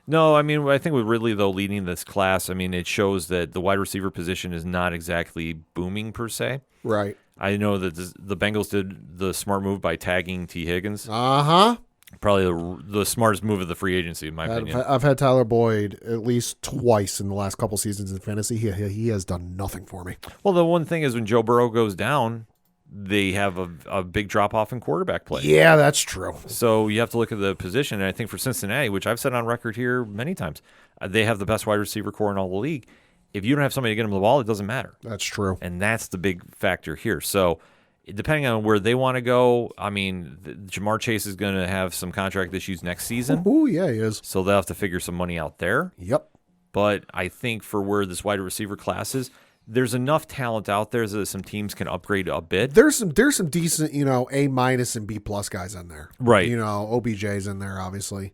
No, I mean, I think with Ridley, though, leading this class, I mean, it shows that the wide receiver position is not exactly booming per se. Right. I know that the Bengals did the smart move by tagging T. Higgins. Uh-huh. Probably the smartest move of the free agency, in my opinion. I've had Tyler Boyd at least twice in the last couple seasons in fantasy. He has done nothing for me. Well, the one thing is when Joe Burrow goes down, they have a big drop-off in quarterback play. Yeah, that's true. So you have to look at the position. And I think for Cincinnati, which I've said on record here many times, they have the best wide receiver core in all the league. If you don't have somebody to get them the ball, it doesn't matter. That's true. And that's the big factor here. So depending on where they want to go, I mean, Jamar Chase is going to have some contract issues next season. Oh, yeah, he is. So they'll have to figure some money out there. Yep. But I think for where this wide receiver class is, there's enough talent out there that some teams can upgrade a bit. There's some decent, A- and B+ guys in there. Right. OBJ's in there, obviously.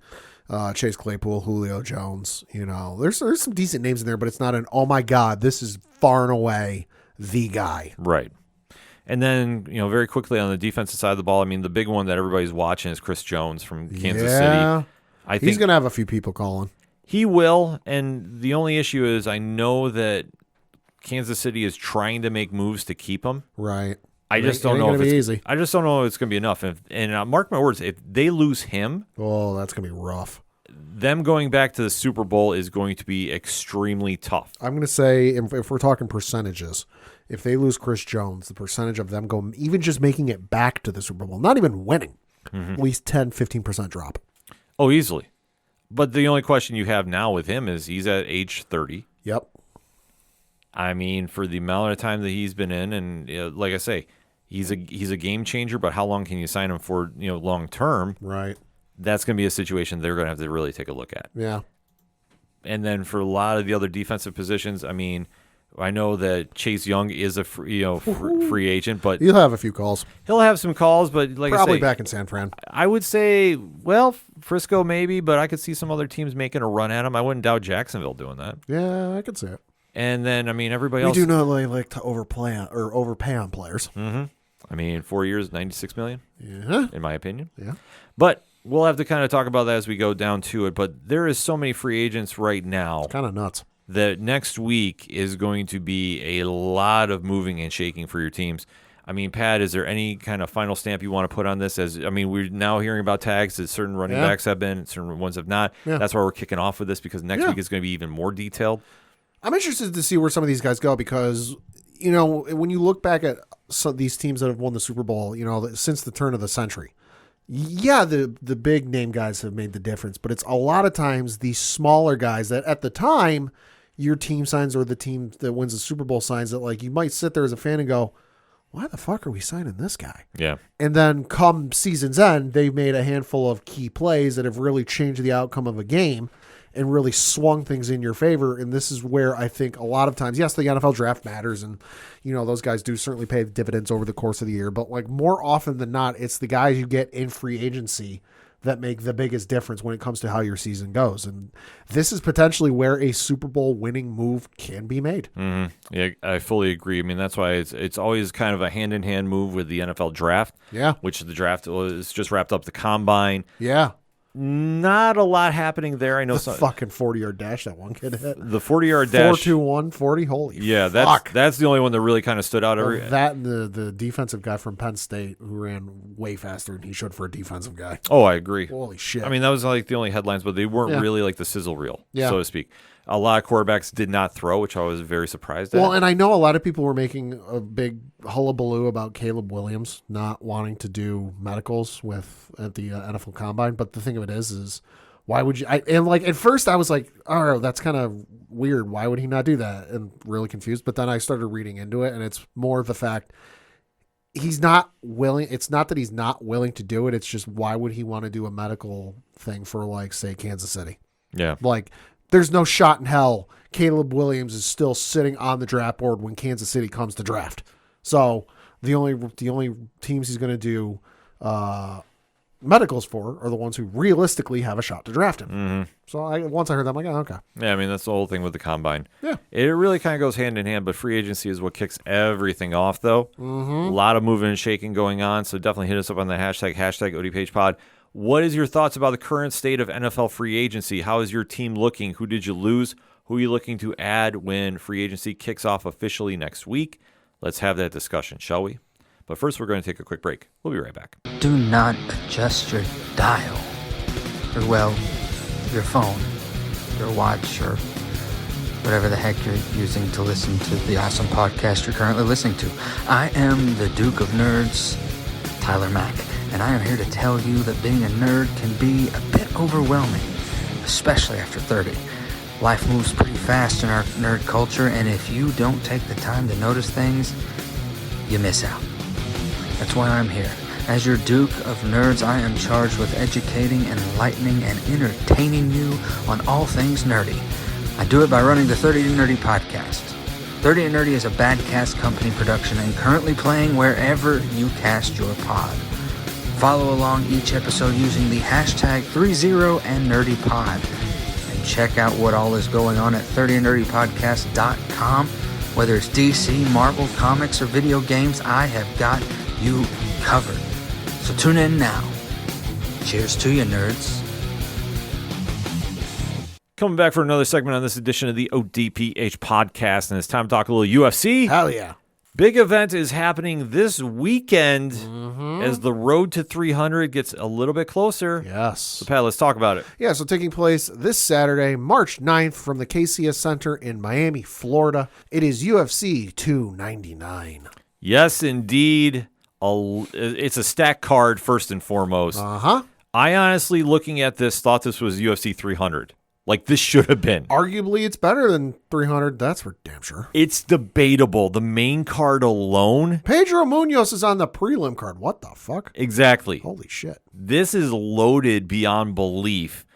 Chase Claypool, Julio Jones. There's some decent names in there, but it's not an, oh my God, this is far and away the guy. Right. And then, very quickly on the defensive side of the ball, I mean, the big one that everybody's watching is Chris Jones from Kansas City. I think he's going to have a few people calling. He will, and the only issue is I know that Kansas City is trying to make moves to keep him. Right. I just don't know if it's easy. I just don't know if it's going to be enough. And mark my words, if they lose him, oh, that's going to be rough. Them going back to the Super Bowl is going to be extremely tough. I'm going to say, if we're talking percentages, if they lose Chris Jones, the percentage of them going, even just making it back to the Super Bowl, not even winning, at least 10-15% drop. Oh, easily. But the only question you have now with him is he's at age 30. Yep. I mean, for the amount of time that he's been in, and like I say, he's a game changer. But how long can you sign him for? Long term. Right. That's going to be a situation they're going to have to really take a look at. Yeah. And then for a lot of the other defensive positions, I mean, I know that Chase Young is a free agent, but he'll have a few calls. He'll have some calls, but like probably I say, back in San Fran. I would say, well, Frisco maybe, but I could see some other teams making a run at him. I wouldn't doubt Jacksonville doing that. Yeah, I could see it. And then, I mean, everybody else. We do not like to overpay on players. Mm-hmm. I mean, 4 years, $96 million. Yeah. In my opinion. Yeah. But we'll have to kind of talk about that as we go down to it. But there is so many free agents right now. It's kind of nuts. That next week is going to be a lot of moving and shaking for your teams. I mean, Pat, is there any kind of final stamp you want to put on this? We're now hearing about tags that certain running backs have been, certain ones have not. Yeah. That's why we're kicking off with this, because next week is going to be even more detailed. I'm interested to see where some of these guys go, because, when you look back at these teams that have won the Super Bowl, since the turn of the century, the big name guys have made the difference, but it's a lot of times these smaller guys that at the time your team signs or the team that wins the Super Bowl signs that, like, you might sit there as a fan and go, why the fuck are we signing this guy? Yeah. And then come season's end, they've made a handful of key plays that have really changed the outcome of a game and really swung things in your favor. And this is where I think a lot of times, yes, the NFL draft matters, and those guys do certainly pay dividends over the course of the year, but like more often than not, it's the guys you get in free agency that make the biggest difference when it comes to how your season goes. And this is potentially where a Super Bowl winning move can be made. Mm-hmm. Yeah, I fully agree. I mean, that's why it's always kind of a hand-in-hand move with the NFL draft. Yeah. Which the draft is just wrapped up the combine. Yeah. Not a lot happening there. I know the fucking 40-yard dash that one kid hit. The 40-yard dash. 4.21 40. Holy that's the only one that really kind of stood out. That and the defensive guy from Penn State who ran way faster than he should for a defensive guy. Oh, I agree. Holy shit. I mean, that was like the only headlines, but they weren't really like the sizzle reel, so to speak. A lot of quarterbacks did not throw, which I was very surprised at. Well, and I know a lot of people were making a big hullabaloo about Caleb Williams not wanting to do medicals at the NFL Combine. But the thing of it is why would you? And like at first I was like, oh, that's kind of weird. Why would he not do that? And really confused. But then I started reading into it, and it's more the fact he's not willing. It's not that he's not willing to do it. It's just why would he want to do a medical thing for, like, say, Kansas City? Yeah. Like, there's no shot in hell Caleb Williams is still sitting on the draft board when Kansas City comes to draft. So the only teams he's going to do medicals for are the ones who realistically have a shot to draft him. Mm-hmm. So once I heard that, I'm like, oh, okay. Yeah, I mean, that's the whole thing with the Combine. Yeah. It really kind of goes hand in hand, but free agency is what kicks everything off, though. Mm-hmm. A lot of moving and shaking going on, so definitely hit us up on the hashtag ODPHpod. What is your thoughts about the current state of NFL free agency? How is your team looking? Who did you lose? Who are you looking to add when free agency kicks off officially next week? Let's have that discussion, shall we? But first, we're going to take a quick break. We'll be right back. Do not adjust your dial, or well, your phone, your watch, or whatever the heck you're using to listen to the awesome podcast you're currently listening to. I am the Duke of Nerds, Tyler Mack, and I am here to tell you that being a nerd can be a bit overwhelming, especially after 30. Life moves pretty fast in our nerd culture, and if you don't take the time to notice things, you miss out. That's why I'm here. As your Duke of Nerds, I am charged with educating, enlightening, and entertaining you on all things nerdy. I do it by running the 30 to Nerdy podcast. 30 to Nerdy is a Badcast Company production and currently playing wherever you cast your pod. Follow along each episode using the hashtag 30andnerdypod. And check out what all is going on at 30andnerdypodcast.com. Whether it's DC, Marvel, comics, or video games, I have got you covered. So tune in now. Cheers to you, nerds. Coming back for another segment on this edition of the ODPH podcast, and it's time to talk a little UFC. Hell yeah. Big event is happening this weekend as the road to 300 gets a little bit closer. Yes. So, Pat, let's talk about it. Yeah, so taking place this Saturday, March 9th from the KCS Center in Miami, Florida. It is UFC 299. Yes, indeed. It's a stack card first and foremost. Uh-huh. I honestly, looking at this, thought this was UFC 300. Like, this should have been. Arguably, it's better than 300. That's for damn sure. It's debatable. The main card alone. Pedro Munoz is on the prelim card. What the fuck? Exactly. Holy shit. This is loaded beyond belief.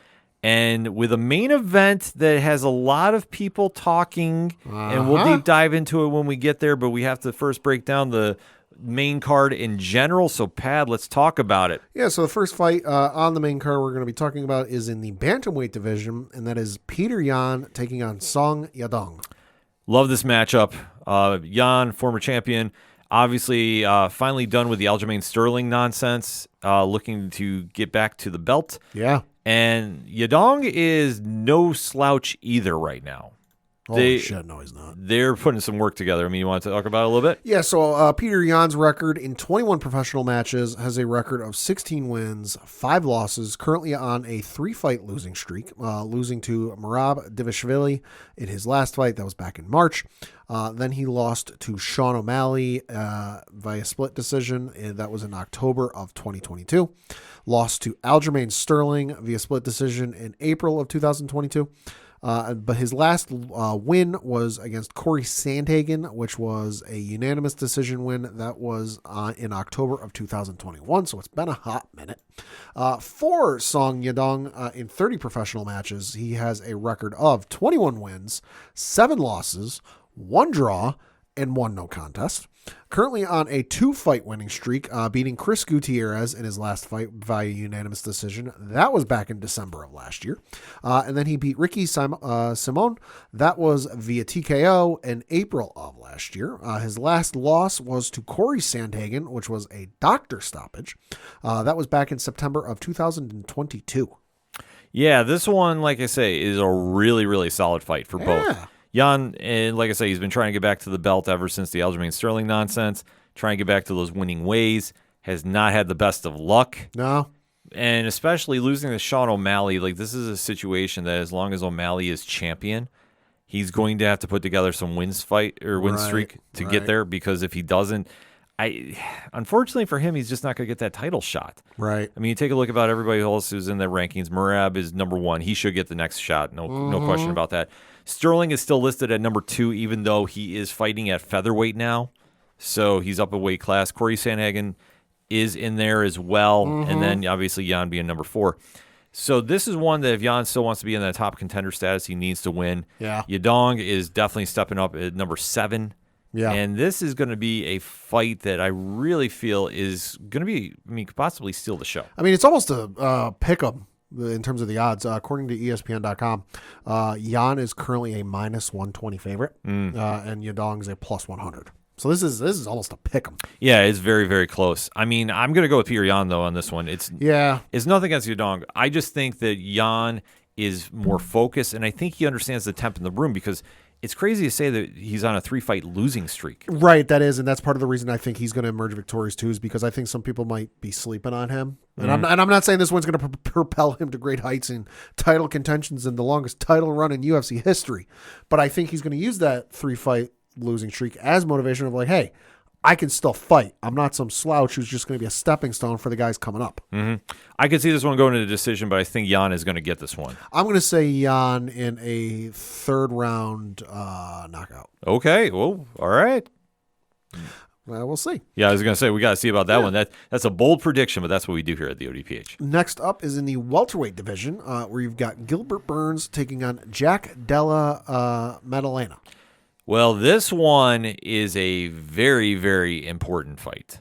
And with a main event that has a lot of people talking, and we'll deep dive into it when we get there, but we have to first break down the main card in general. So, Pat, let's talk about it. Yeah, so the first fight on the main card we're going to be talking about is in the bantamweight division, and that is Peter Yan taking on Song Yadong. Love this matchup. Yan, former champion, obviously finally done with the Aljamain Sterling nonsense, looking to get back to the belt. Yeah. And Yadong is no slouch either right now. Holy shit, no, he's not. They're putting some work together. I mean, you want to talk about it a little bit? Yeah, so Peter Yan's record in 21 professional matches has a record of 16 wins, 5 losses, currently on a 3-fight losing streak, losing to Merab Divashvili in his last fight. That was back in March. Then he lost to Sean O'Malley via split decision. That was in October of 2022. Lost to Aljamain Sterling via split decision in April of 2022. But his last win was against Corey Sandhagen, which was a unanimous decision win. That was in October of 2021, so it's been a hot minute. For Song Yadong, in 30 professional matches, he has a record of 21 wins, 7 losses, 1 draw, and 1 no contest. Currently on a 2-fight winning streak, beating Chris Gutierrez in his last fight via unanimous decision. That was back in December of last year. And then he beat Ricky Simon. That was via TKO in April of last year. His last loss was to Corey Sandhagen, which was a doctor stoppage. That was back in September of 2022. Yeah, this one, like I say, is a really, really solid fight for both. Yan, and like I say, he's been trying to get back to the belt ever since the Aljamain Sterling nonsense, trying to get back to those winning ways, has not had the best of luck. No. And especially losing to Sean O'Malley, like this is a situation that as long as O'Malley is champion, he's going to have to put together some win streak to get there, because if he doesn't, unfortunately for him, he's just not going to get that title shot. Right. I mean, you take a look about everybody else who's in the rankings. Merab is number 1. He should get the next shot. No question about that. Sterling is still listed at number 2, even though he is fighting at featherweight now. So he's up a weight class. Corey Sandhagen is in there as well. And then obviously Jan being number 4. So this is one that if Jan still wants to be in that top contender status, he needs to win. Yeah. Yadong is definitely stepping up at number 7. Yeah. And this is going to be a fight that I really feel is going to be, could possibly steal the show. I mean, it's almost a pick 'em in terms of the odds. According to ESPN.com, Jan is currently a minus 120 favorite, and Yadong is a plus 100. So this is almost a pick 'em. Yeah, it's very, very close. I mean, I'm going to go with Peter Yan, though, on this one. It's nothing against Yadong. I just think that Yan is more focused, and I think he understands the temp in the room, because it's crazy to say that he's on a 3-fight losing streak. Right, that is, and that's part of the reason I think he's going to emerge victorious too, is because I think some people might be sleeping on him. And I'm not saying this one's going to propel him to great heights in title contentions and the longest title run in UFC history, but I think he's going to use that 3-fight losing streak as motivation of like, hey, I can still fight. I'm not some slouch who's just going to be a stepping stone for the guys coming up. I could see this one going to the decision, but I think Jan is going to get this one. I'm going to say Jan in a 3rd round knockout. Okay, well, all right. We'll see. Yeah, I was going to say, we got to see about that one. That's a bold prediction, but that's what we do here at the ODPH. Next up is in the welterweight division, where you've got Gilbert Burns taking on Jack Della Maddalena. Well, this one is a very, very important fight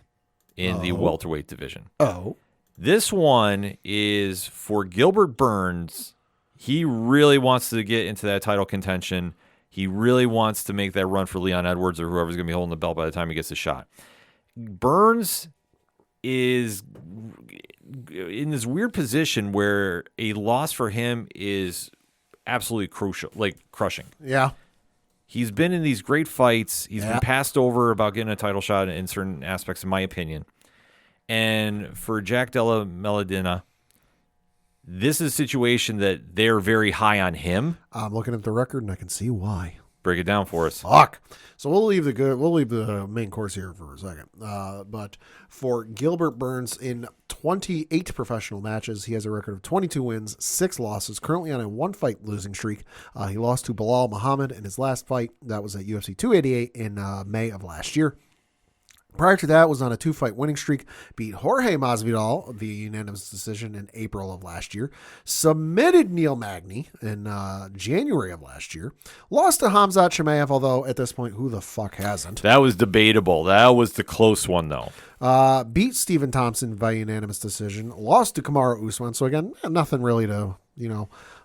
in the welterweight division. Oh. This one is for Gilbert Burns. He really wants to get into that title contention. He really wants to make that run for Leon Edwards or whoever's going to be holding the belt by the time he gets the shot. Burns is in this weird position where a loss for him is absolutely crucial, like crushing. Yeah. He's been in these great fights. He's been passed over about getting a title shot in certain aspects, in my opinion. And for Jack Della Maddalena, this is a situation that they're very high on him. I'm looking at the record and I can see why. Break it down for us. Fuck. So we'll leave the main course here for a second. But for Gilbert Burns, in 28 professional matches, he has a record of 22 wins, 6 losses, currently on a 1-fight losing streak. He lost to Bilal Muhammad in his last fight. That was at UFC 288 in May of last year. Prior to that, was on a 2-fight winning streak, beat Jorge Masvidal via unanimous decision in April of last year, submitted Neil Magny in January of last year, lost to Khamzat Chimaev, although at this point, who the fuck hasn't? That was debatable. That was the close one, though. Beat Stephen Thompson via unanimous decision, lost to Kamaru Usman, so again, nothing really to,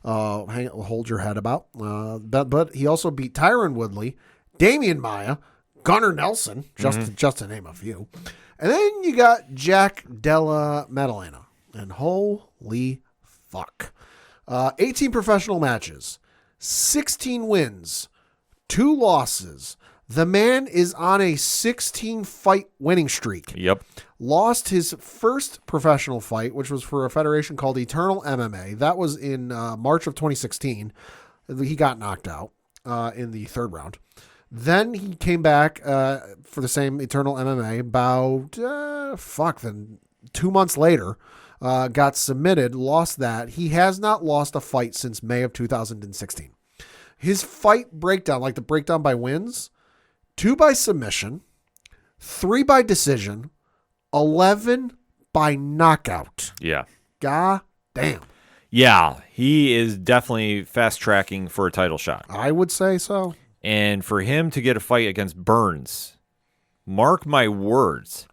hold your head about. But he also beat Tyron Woodley, Damian Maia, Gunnar Nelson, just to name a few. And then you got Jack Della Maddalena. And holy fuck. 18 professional matches, 16 wins, 2 losses. The man is on a 16-fight winning streak. Yep. Lost his first professional fight, which was for a federation called Eternal MMA. That was in March of 2016. He got knocked out in the 3rd round. Then he came back for the same Eternal MMA about, then 2 months later, got submitted, lost that. He has not lost a fight since May of 2016. His fight breakdown, like the breakdown by wins, 2 by submission, 3 by decision, 11 by knockout. Yeah. God damn. Yeah, he is definitely fast-tracking for a title shot. I would say so. And for him to get a fight against Burns, mark my words,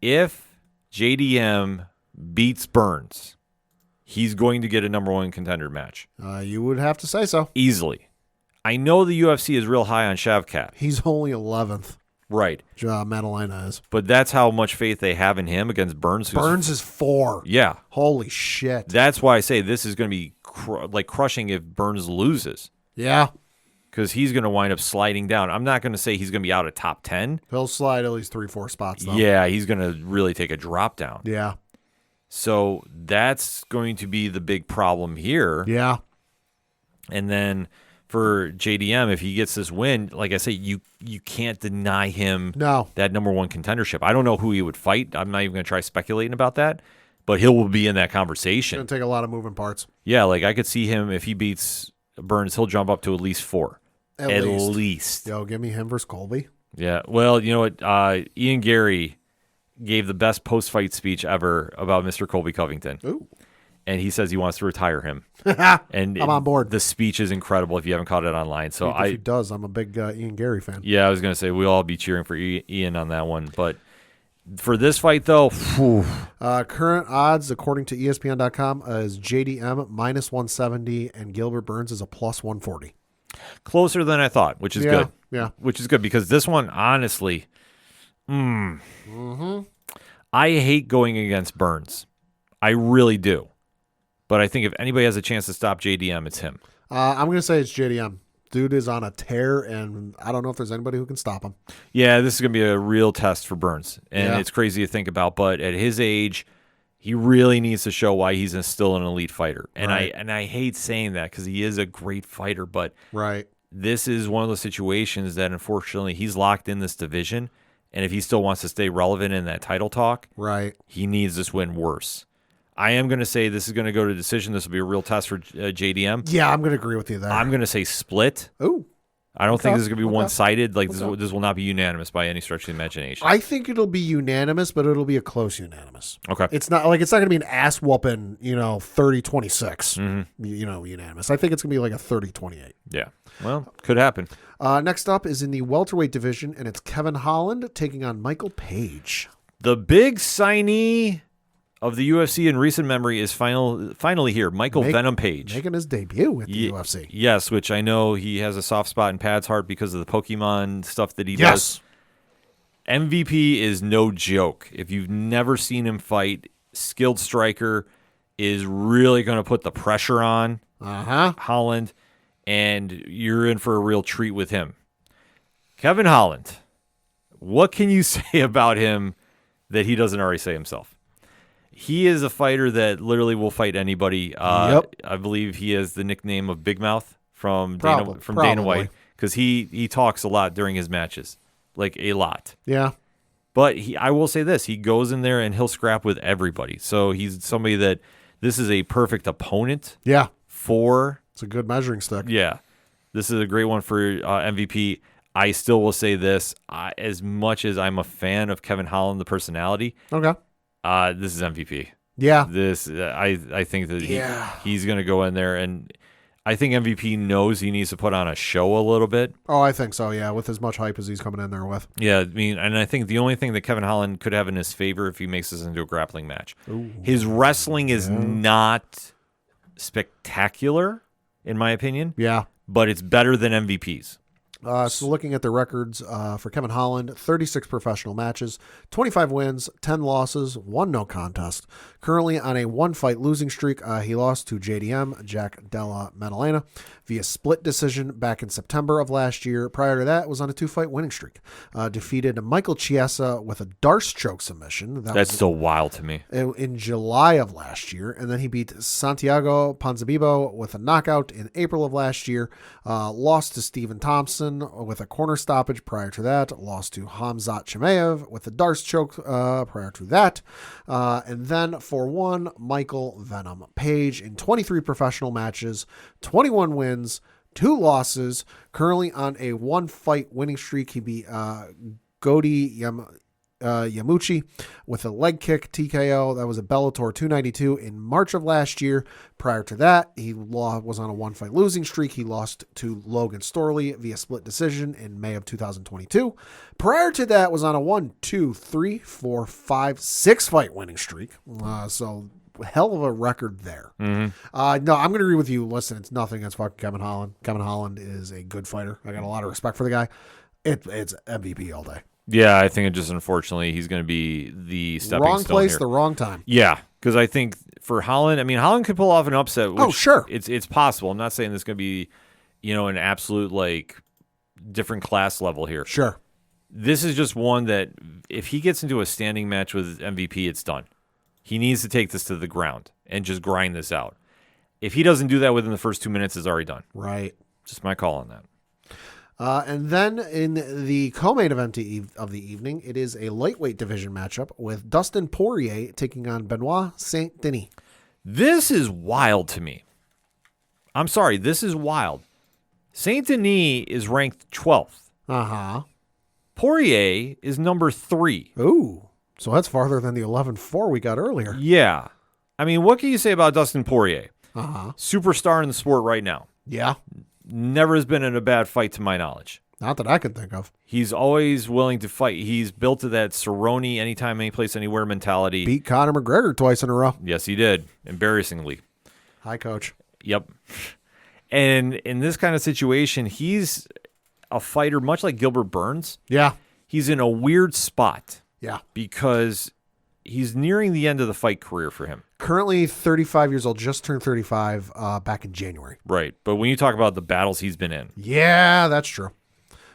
if JDM beats Burns, he's going to get a number 1 contender match. You would have to say so. Easily. I know the UFC is real high on Shavkat. He's only 11th. Right. Maddalena is. But that's how much faith they have in him against Burns. Burns is 4. Yeah. Holy shit. That's why I say this is going to be crushing if Burns loses. Yeah. Because he's going to wind up sliding down. I'm not going to say he's going to be out of top 10. He'll slide at least 3-4 spots, though. Yeah, he's going to really take a drop down. Yeah. So that's going to be the big problem here. Yeah. And then for JDM, if he gets this win, like I say, you can't deny him that number one contendership. I don't know who he would fight. I'm not even going to try speculating about that, but he'll be in that conversation. It's going to take a lot of moving parts. Yeah, like I could see him, if he beats Burns, he'll jump up to at least 4. At least. Yo, give me him versus Colby. Yeah. Well, you know what? Ian Gary gave the best post-fight speech ever about Mr. Colby Covington. Ooh. And he says he wants to retire him. And I'm on board. The speech is incredible if you haven't caught it online. So if he does, I'm a big Ian Gary fan. Yeah, I was going to say we'll all be cheering for Ian on that one. But for this fight, though, current odds, according to ESPN.com, is JDM minus 170 and Gilbert Burns is a plus 140. Closer than I thought, which is good. Yeah. Which is good because this one, honestly, I hate going against Burns. I really do. But I think if anybody has a chance to stop JDM, it's him. I'm going to say it's JDM. Dude is on a tear, and I don't know if there's anybody who can stop him. Yeah, this is going to be a real test for Burns. And it's crazy to think about. But at his age, he really needs to show why he's still an elite fighter. And I hate saying that because he is a great fighter. But this is one of those situations that, unfortunately, he's locked in this division. And if he still wants to stay relevant in that title talk, he needs this win worse. I am going to say this is going to go to decision. This will be a real test for JDM. Yeah, I'm going to agree with you there. I'm going to say split. Ooh. I don't think this is going to be one-sided. Like this will not be unanimous by any stretch of the imagination. I think it'll be unanimous, but it'll be a close unanimous. Okay. It's not going to be an ass whooping, 30-26, unanimous. I think it's going to be like a 30-28. Yeah. Well, could happen. Next up is in the welterweight division, and it's Kevin Holland taking on Michael Page. The big signee of the UFC in recent memory is finally here. Michael Venom Page. Making his debut at the UFC. Yes, which I know he has a soft spot in Pad's heart because of the Pokemon stuff that he does. MVP is no joke. If you've never seen him fight, skilled striker, is really going to put the pressure on Holland, and you're in for a real treat with him. Kevin Holland, what can you say about him that he doesn't already say himself? He is a fighter that literally will fight anybody. I believe he has the nickname of Big Mouth from Dana White because he talks a lot during his matches, like a lot. Yeah. But I will say this: he goes in there and he'll scrap with everybody. So he's somebody that this is a perfect opponent. Yeah. It's a good measuring stick. Yeah. This is a great one for MVP. I still will say this: as much as I'm a fan of Kevin Holland, the personality. Okay. This is MVP. Yeah. I think that he's going to go in there, and I think MVP knows he needs to put on a show a little bit. Oh, I think so, yeah, with as much hype as he's coming in there with. Yeah, I mean, and I think the only thing that Kevin Holland could have in his favor if he makes this into a grappling match. Ooh. His wrestling is not spectacular, in my opinion. Yeah. But it's better than MVP's. So looking at the records for Kevin Holland, 36 professional matches, 25 wins, 10 losses, 1 no contest. Currently on a 1-fight losing streak. He lost to JDM, Jack Della Maddalena, via split decision back in September of last year. Prior to that, was on a 2-fight winning streak. Defeated Michael Chiesa with a Darce choke submission. That's still wild to me. In July of last year. And then he beat Santiago Ponzinibbio with a knockout in April of last year. Lost to Stephen Thompson with a corner stoppage prior to that. Lost to Hamzat Chimaev with a Darce choke prior to that. And then for one, Michael Venom Page in 23 professional matches, 21 wins, 2 losses. Currently on a 1-fight winning streak. He beat Godi Yamuchi with a leg kick TKO. That was a Bellator 292 in March of last year. Prior to that, he was on a 1-fight losing streak. He lost to Logan Storley via split decision in May of 2022. Prior to that, was on a 6-fight winning streak. So hell of a record there. No, I'm going to agree with you. Listen, it's nothing against fucking Kevin Holland. Kevin Holland is a good fighter. I got a lot of respect for the guy. It's MVP all day. Yeah, I think it just, unfortunately, he's going to be the stepping wrong stone place, here. the wrong time. Yeah, because I think for Holland, I mean, Holland could pull off an upset. Which sure. It's possible. I'm not saying this is going to be, an absolute, different class level here. Sure. This is just one that if he gets into a standing match with MVP, it's done. He needs to take this to the ground and just grind this out. If he doesn't do that within the first 2 minutes, it's already done. Right. Just my call on that. And then in the co-main event of the evening, it is a lightweight division matchup with Dustin Poirier taking on Benoit Saint Denis. This is wild to me. I'm sorry, this is wild. Saint Denis is ranked 12th. Uh-huh. Poirier is number 3. Ooh. So that's farther than the 11-4 we got earlier. Yeah. I mean, what can you say about Dustin Poirier? Uh-huh. Superstar in the sport right now. Yeah. Never has been in a bad fight to my knowledge. Not that I can think of. He's always willing to fight. He's built to that Cerrone anytime, any place, anywhere mentality. Beat Conor McGregor twice in a row. Yes, he did. Embarrassingly. Hi, Coach. Yep. And in this kind of situation, he's a fighter much like Gilbert Burns. Yeah. He's in a weird spot Yeah. because he's nearing the end of the fight career for him. Currently 35 years old, just turned 35 back in January. Right. But when you talk about the battles he's been in. Yeah, that's true.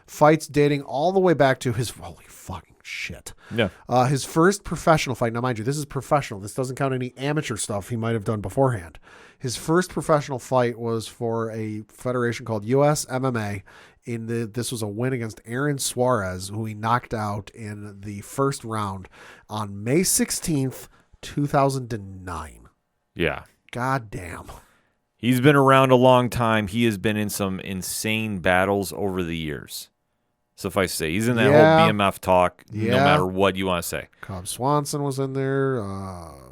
Fights dating all the way back to his, holy fucking shit. Yeah. His first professional fight. Now, mind you, this is professional. This doesn't count any amateur stuff he might have done beforehand. His first professional fight was for a federation called US MMA. This was a win against Aaron Suarez, who he knocked out in the first round on May 16th, 2009. Yeah. God damn. He's been around a long time. He has been in some insane battles over the years. Suffice to say, he's in that whole BMF talk, no matter what you want to say. Cobb Swanson was in there.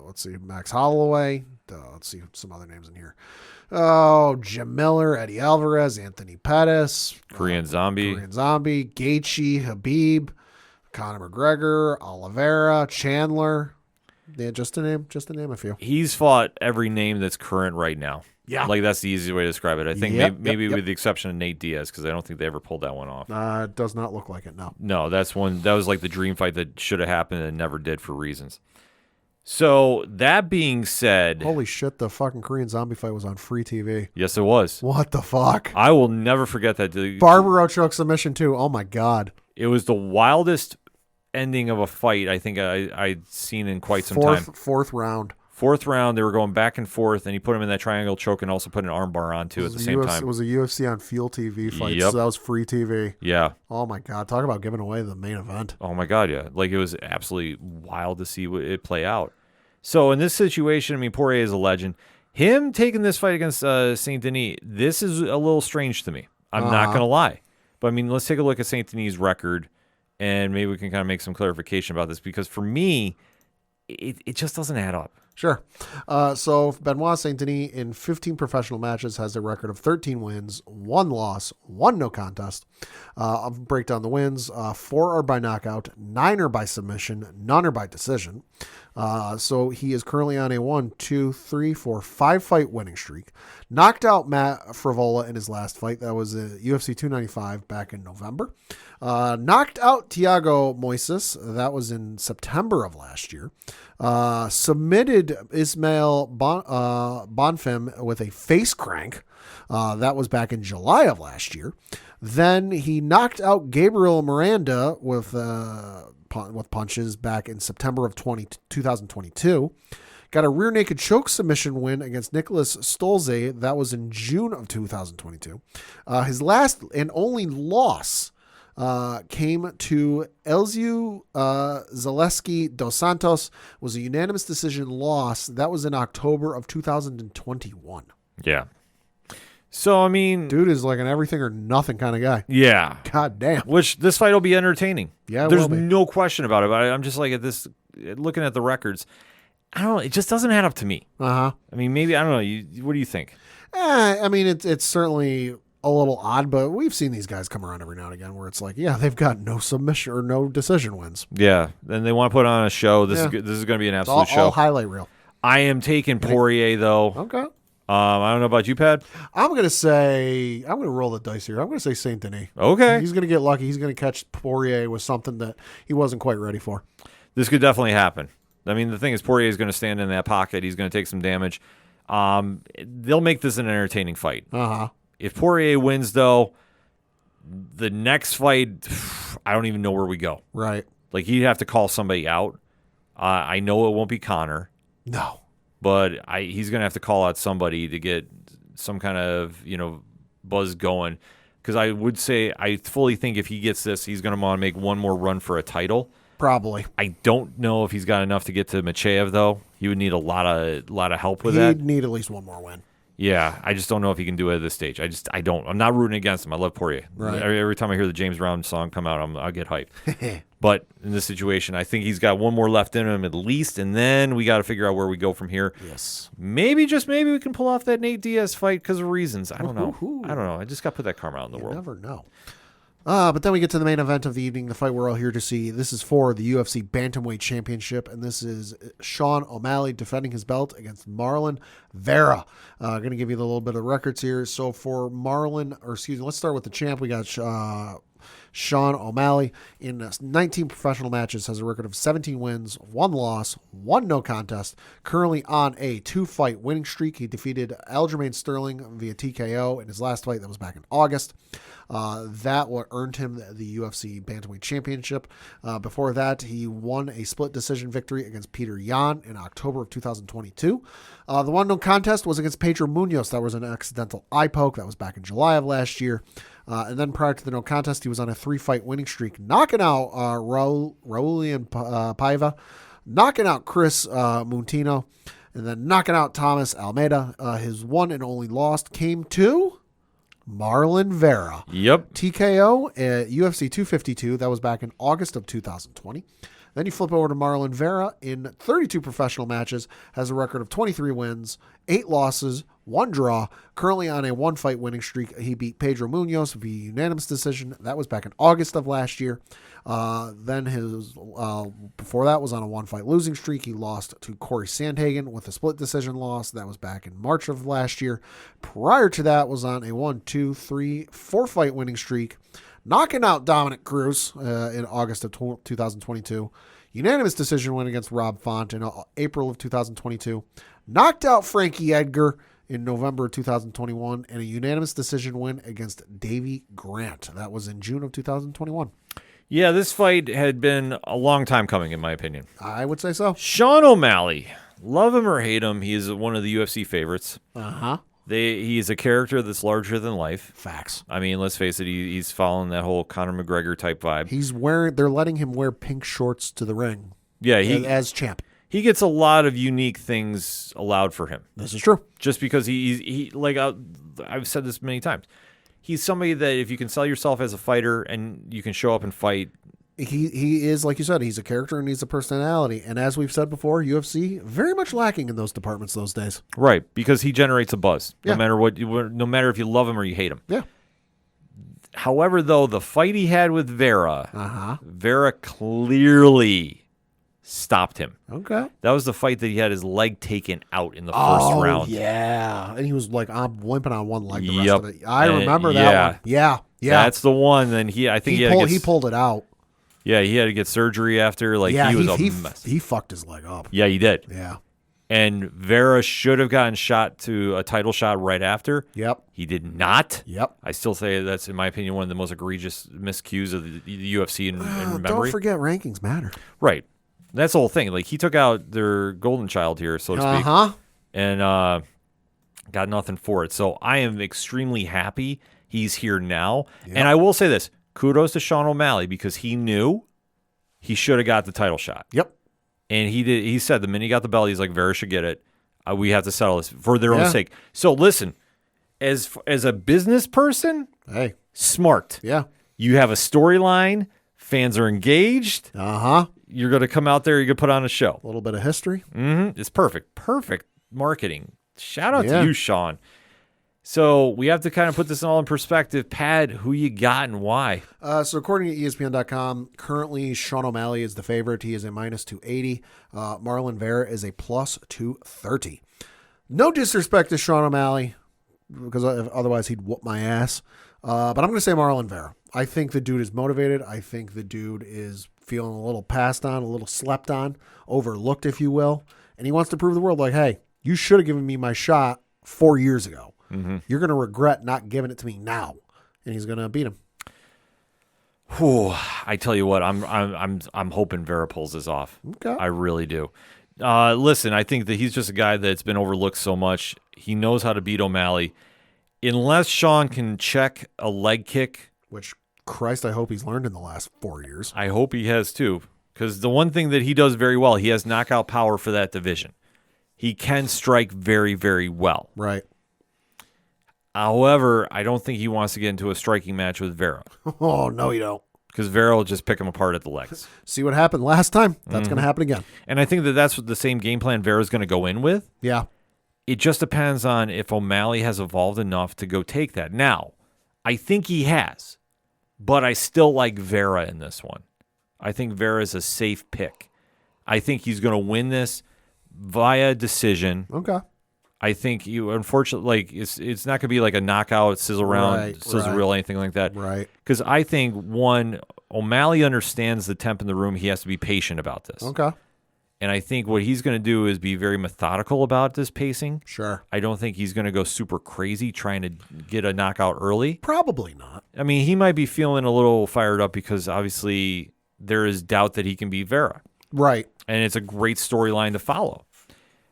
Let's see, Max Holloway. Let's see some other names in here. Oh, Jim Miller, Eddie Alvarez, Anthony Pettis, Korean Zombie, Gaethje, Habib, Conor McGregor, Oliveira, Chandler. Yeah, just to name a few. He's fought every name that's current right now. Yeah. Like, that's the easiest way to describe it. I think Yep, maybe yep. with the exception of Nate Diaz, because I don't think they ever pulled that one off. It does not look like it, no. No, that was like the dream fight that should have happened and never did for reasons. So, that being said... Holy shit, the fucking Korean Zombie fight was on free TV. Yes, it was. What the fuck? I will never forget that. Barbaro choke submission, too. Oh, my God. It was the wildest ending of a fight I think I'd seen in quite some time. Fourth round. Fourth round, they were going back and forth, and he put him in that triangle choke and also put an armbar on, too, at the same time. It was a UFC on Fuel TV fight, Yep. so that was free TV. Yeah. Oh, my God. Talk about giving away the main event. Oh, my God, yeah. Like, it was absolutely wild to see it play out. So, in this situation, I mean, Poirier is a legend. Him taking this fight against Saint Denis, this is a little strange to me. I'm not going to lie. But, I mean, let's take a look at Saint Denis' record, and maybe we can kind of make some clarification about this, because for me, it just doesn't add up. Sure. So Benoit Saint Denis in 15 professional matches has a record of 13 wins, 1 loss, 1 no contest. I'll break down the wins. 4 are by knockout, 9 are by submission, none are by decision. So he is currently on a 5 fight winning streak. Knocked out Matt Frivola in his last fight. That was UFC 295 back in November. Knocked out Thiago Moises. That was in September of last year. Submitted Ismail Bonfim with a face crank. That was back in July of last year. Then he knocked out Gabriel Miranda with punches back in September of 2022. Got a rear naked choke submission win against Nicholas Stolze. That was in June of 2022. His last and only loss came to Elziu Zaleski dos Santos. Was a unanimous decision loss. That was in October of 2021. Yeah. So, I mean... Dude is like an everything or nothing kind of guy. Yeah. God damn. Which, this fight will be entertaining. Yeah, it There's will be. no question about it. But I'm just like, looking at the records, I don't know, it just doesn't add up to me. Uh-huh. I mean, maybe, I don't know, what do you think? I mean, it's certainly a little odd, but we've seen these guys come around every now and again where it's like, yeah, they've got no submission or no decision wins. Yeah, and they want to put on a show. This Yeah. is going to be an It's absolute show. all highlight reel. I am taking Poirier, though. Okay. I don't know about you, Pat. I'm going to roll the dice here. I'm going to say Saint Denis. Okay. He's going to get lucky. He's going to catch Poirier with something that he wasn't quite ready for. This could definitely happen. I mean, the thing is, Poirier is going to stand in that pocket. He's going to take some damage. They'll make this an entertaining fight. Uh-huh. If Poirier wins, though, the next fight, I don't even know where we go. Right. Like, he'd have to call somebody out. I know it won't be Conor. No. But he's going to have to call out somebody to get some kind of, buzz going. Because I would say I fully think if he gets this, he's going to want to make one more run for a title. Probably. I don't know if he's got enough to get to Machev, though. He would need a lot of help with that. He'd need at least one more win. Yeah, I just don't know if he can do it at this stage. I don't. I'm not rooting against him. I love Poirier. Right. Every time I hear the James Brown song come out, I'll get hyped. But in this situation, I think he's got one more left in him at least, and then we got to figure out where we go from here. Yes. Maybe, just maybe, we can pull off that Nate Diaz fight because of reasons. I don't know. I just got to put that karma out in the world. Never know. But then we get to the main event of the evening, the fight we're all here to see. This is for the UFC Bantamweight Championship, and this is Sean O'Malley defending his belt against Marlon Vera. Going to give you a little bit of records here. So for let's start with the champ. We got Sean O'Malley in 19 professional matches, has a record of 17 wins, 1 loss, 1 no contest, currently on a 2-fight winning streak. He defeated Aljamain Sterling via TKO in his last fight. That was back in August. That what earned him the UFC Bantamweight Championship. Before that, he won a split decision victory against Peter Yan in October of 2022. The one no contest was against Pedro Munoz. That was an accidental eye poke. That was back in July of last year. And then prior to the no contest, he was on a 3-fight winning streak, knocking out Raulian Paiva, knocking out Chris Montino, and then knocking out Thomas Almeida. His one and only loss came to Marlon Vera. Yep. TKO at UFC 252. That was back in August of 2020. Then you flip over to Marlon Vera in 32 professional matches, has a record of 23 wins, 8 losses, 1 draw, currently on a 1-fight winning streak. He beat Pedro Munoz via unanimous decision. That was back in August of last year. Then before that was on a 1-fight losing streak. He lost to Corey Sandhagen with a split decision loss. That was back in March of last year. Prior to that was on a 4-fight winning streak, knocking out Dominic Cruz in August of 2022. Unanimous decision win against Rob Font in April of 2022. Knocked out Frankie Edgar in November of 2021. And a unanimous decision win against Davey Grant. That was in June of 2021. Yeah, this fight had been a long time coming, in my opinion. I would say so. Sean O'Malley, love him or hate him, he is one of the UFC favorites. Uh-huh. He is a character that's larger than life. Facts. I mean, let's face it, he's following that whole Conor McGregor type vibe. They're letting him wear pink shorts to the ring. Yeah, as champ. He gets a lot of unique things allowed for him. This is true. Just because I've said this many times. He's somebody that if you can sell yourself as a fighter and you can show up and fight. He is, like you said, he's a character and he's a personality. And as we've said before, UFC very much lacking in those departments those days. Right, because he generates a buzz. Yeah. No matter if you love him or you hate him. Yeah. However, though, the fight he had with Uh-huh. Vera clearly stopped him. Okay. That was the fight that he had his leg taken out in the first Oh, round. yeah. And he was like, I'm limping on one leg the rest Yep. of it. I And remember that yeah. one. Yeah. Yeah. That's the one. Then I think he pulled it out. Yeah, he had to get surgery after. Like, Yeah, he was a mess. he fucked his leg up. Yeah, he did. Yeah. And Vera should have gotten shot to a title shot right after. Yep. He did not. Yep. I still say that's, in my opinion, one of the most egregious miscues of the UFC in memory. Don't forget rankings matter. Right. That's the whole thing. Like, he took out their golden child here, so to speak. Uh-huh. And got nothing for it. So I am extremely happy he's here now. Yep. And I will say this. Kudos to Sean O'Malley because he knew he should have got the title shot. Yep. And he did. He said the minute he got the belt, he's like, Vera should get it. We have to settle this for their own Yeah. sake. So listen, as a business person, Hey. smart. Yeah. You have a storyline. Fans are engaged. Uh-huh. You're going to come out there. You're going to put on a show. A little bit of history. Mm-hmm. It's perfect. Perfect marketing. Shout out Yeah. to you, Sean. So we have to kind of put this all in perspective. Pad, who you got and why? So according to ESPN.com, currently Sean O'Malley is the favorite. He is a minus 280. Marlon Vera is a plus 230. No disrespect to Sean O'Malley, because otherwise he'd whoop my ass. But I'm going to say Marlon Vera. I think the dude is motivated. I think the dude is feeling a little passed on, a little slept on, overlooked, if you will. And he wants to prove the world, like, hey, you should have given me my shot 4 years ago. Mm-hmm. You're going to regret not giving it to me now. And he's going to beat him. Whew, I tell you what, I'm hoping Vera pulls this off. Okay. I really do. Listen, I think that he's just a guy that's been overlooked so much. He knows how to beat O'Malley. Unless Sean can check a leg kick, Which, Christ, I hope he's learned in the last 4 years. I hope he has too. Because the one thing that he does very well, he has knockout power for that division. He can strike very, very well. Right. However, I don't think he wants to get into a striking match with Vera. Oh, no, you don't. Because Vera will just pick him apart at the legs. See what happened last time? That's going to happen again. And I think that that's the same game plan Vera's going to go in with. Yeah. It just depends on if O'Malley has evolved enough to go take that. Now, I think he has, but I still like Vera in this one. I think Vera is a safe pick. I think he's going to win this via decision. Okay. I think unfortunately, like it's not going to be like a knockout, sizzle round, sizzle reel, anything like that. Right. Because I think, one, O'Malley understands the temp in the room. He has to be patient about this. Okay. And I think what he's going to do is be very methodical about this pacing. Sure. I don't think he's going to go super crazy trying to get a knockout early. Probably not. I mean, he might be feeling a little fired up because obviously there is doubt that he can beat Vera. Right. And it's a great storyline to follow.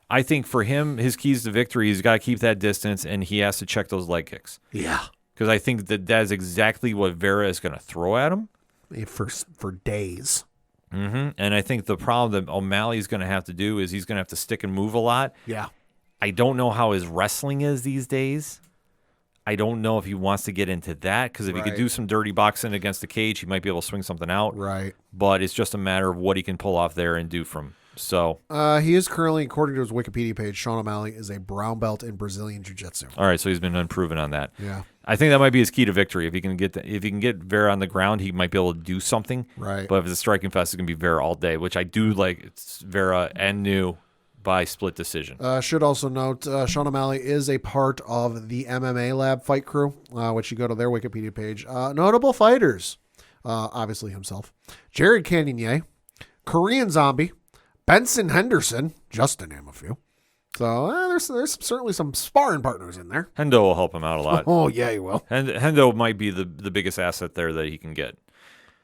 I think for him, his keys to victory, he's got to keep that distance and he has to check those leg kicks. Yeah. Because I think that is exactly what Vera is going to throw at him. For days. And I think the problem that O'Malley's going to have to do is he's going to have to stick and move a lot. Yeah. I don't know how his wrestling is these days. I don't know if he wants to get into that because if he could do some dirty boxing against the cage, he might be able to swing something out. Right. But it's just a matter of what he can pull off there and do from. So he is currently, according to his Wikipedia page, Sean O'Malley is a brown belt in Brazilian Jiu-Jitsu. All right, so he's been unproven on that. Yeah. I think that might be his key to victory. If he can get Vera on the ground, he might be able to do something. Right. But if it's a striking fest, it's going to be Vera all day, which I do like. It's Vera and New by split decision. Should also note, Sean O'Malley is a part of the MMA Lab fight crew, which you go to their Wikipedia page. Notable fighters, obviously himself, Jared Cannonier, Korean Zombie, Benson Henderson, just to name a few. So there's certainly some sparring partners in there. Hendo will help him out a lot. Oh, yeah, he will. And Hendo might be the biggest asset there that he can get.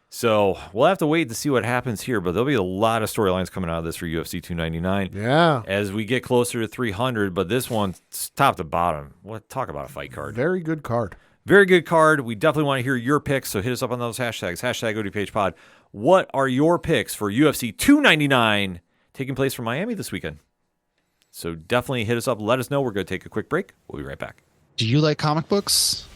So we'll have to wait to see what happens here, but there'll be a lot of storylines coming out of this for UFC 299. Yeah. As we get closer to 300, but this one's top to bottom. Talk about a fight card. Very good card. Very good card. We definitely want to hear your picks, so hit us up on those hashtags. Hashtag ODPH Pod. What are your picks for UFC 299 taking place from Miami this weekend? So definitely hit us up. Let us know. We're going to take a quick break. We'll be right back. Do you like comic books?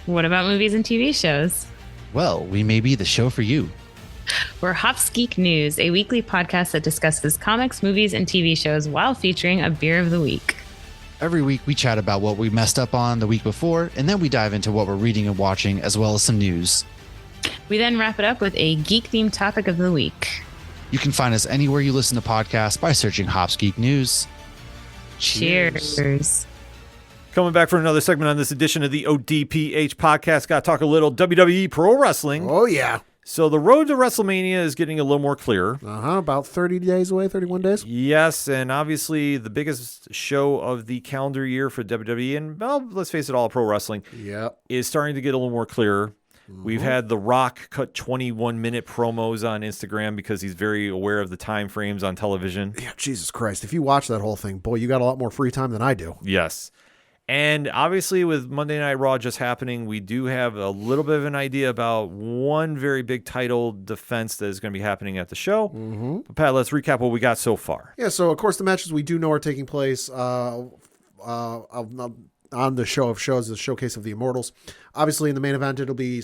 What about movies and TV shows? Well, we may be the show for you. We're Hops Geek News, a weekly podcast that discusses comics, movies, and TV shows while featuring a beer of the week. Every week we chat about what we messed up on the week before, and then we dive into what we're reading and watching, as well as some news. We then wrap it up with a geek-themed topic of the week. You can find us anywhere you listen to podcasts by searching Hops Geek News. Cheers. Coming back for another segment on this edition of the ODPH podcast. Got to talk a little WWE Pro Wrestling. Oh, yeah. So the road to WrestleMania is getting a little more clear. About 30 days away, 31 days. Yes, and obviously the biggest show of the calendar year for WWE, and well, let's face it, all pro wrestling, is starting to get a little more clear. We've had The Rock cut 21-minute promos on Instagram because he's very aware of the time frames on television. Yeah, Jesus Christ. If you watch that whole thing, boy, you got a lot more free time than I do. Yes. And obviously with Monday Night Raw just happening, we do have a little bit of an idea about one very big title defense that is going to be happening at the show. But Pat, let's recap what we got so far. Yeah, so of course the matches we do know are taking place on the show of shows, the Showcase of the Immortals. Obviously, in the main event, it'll be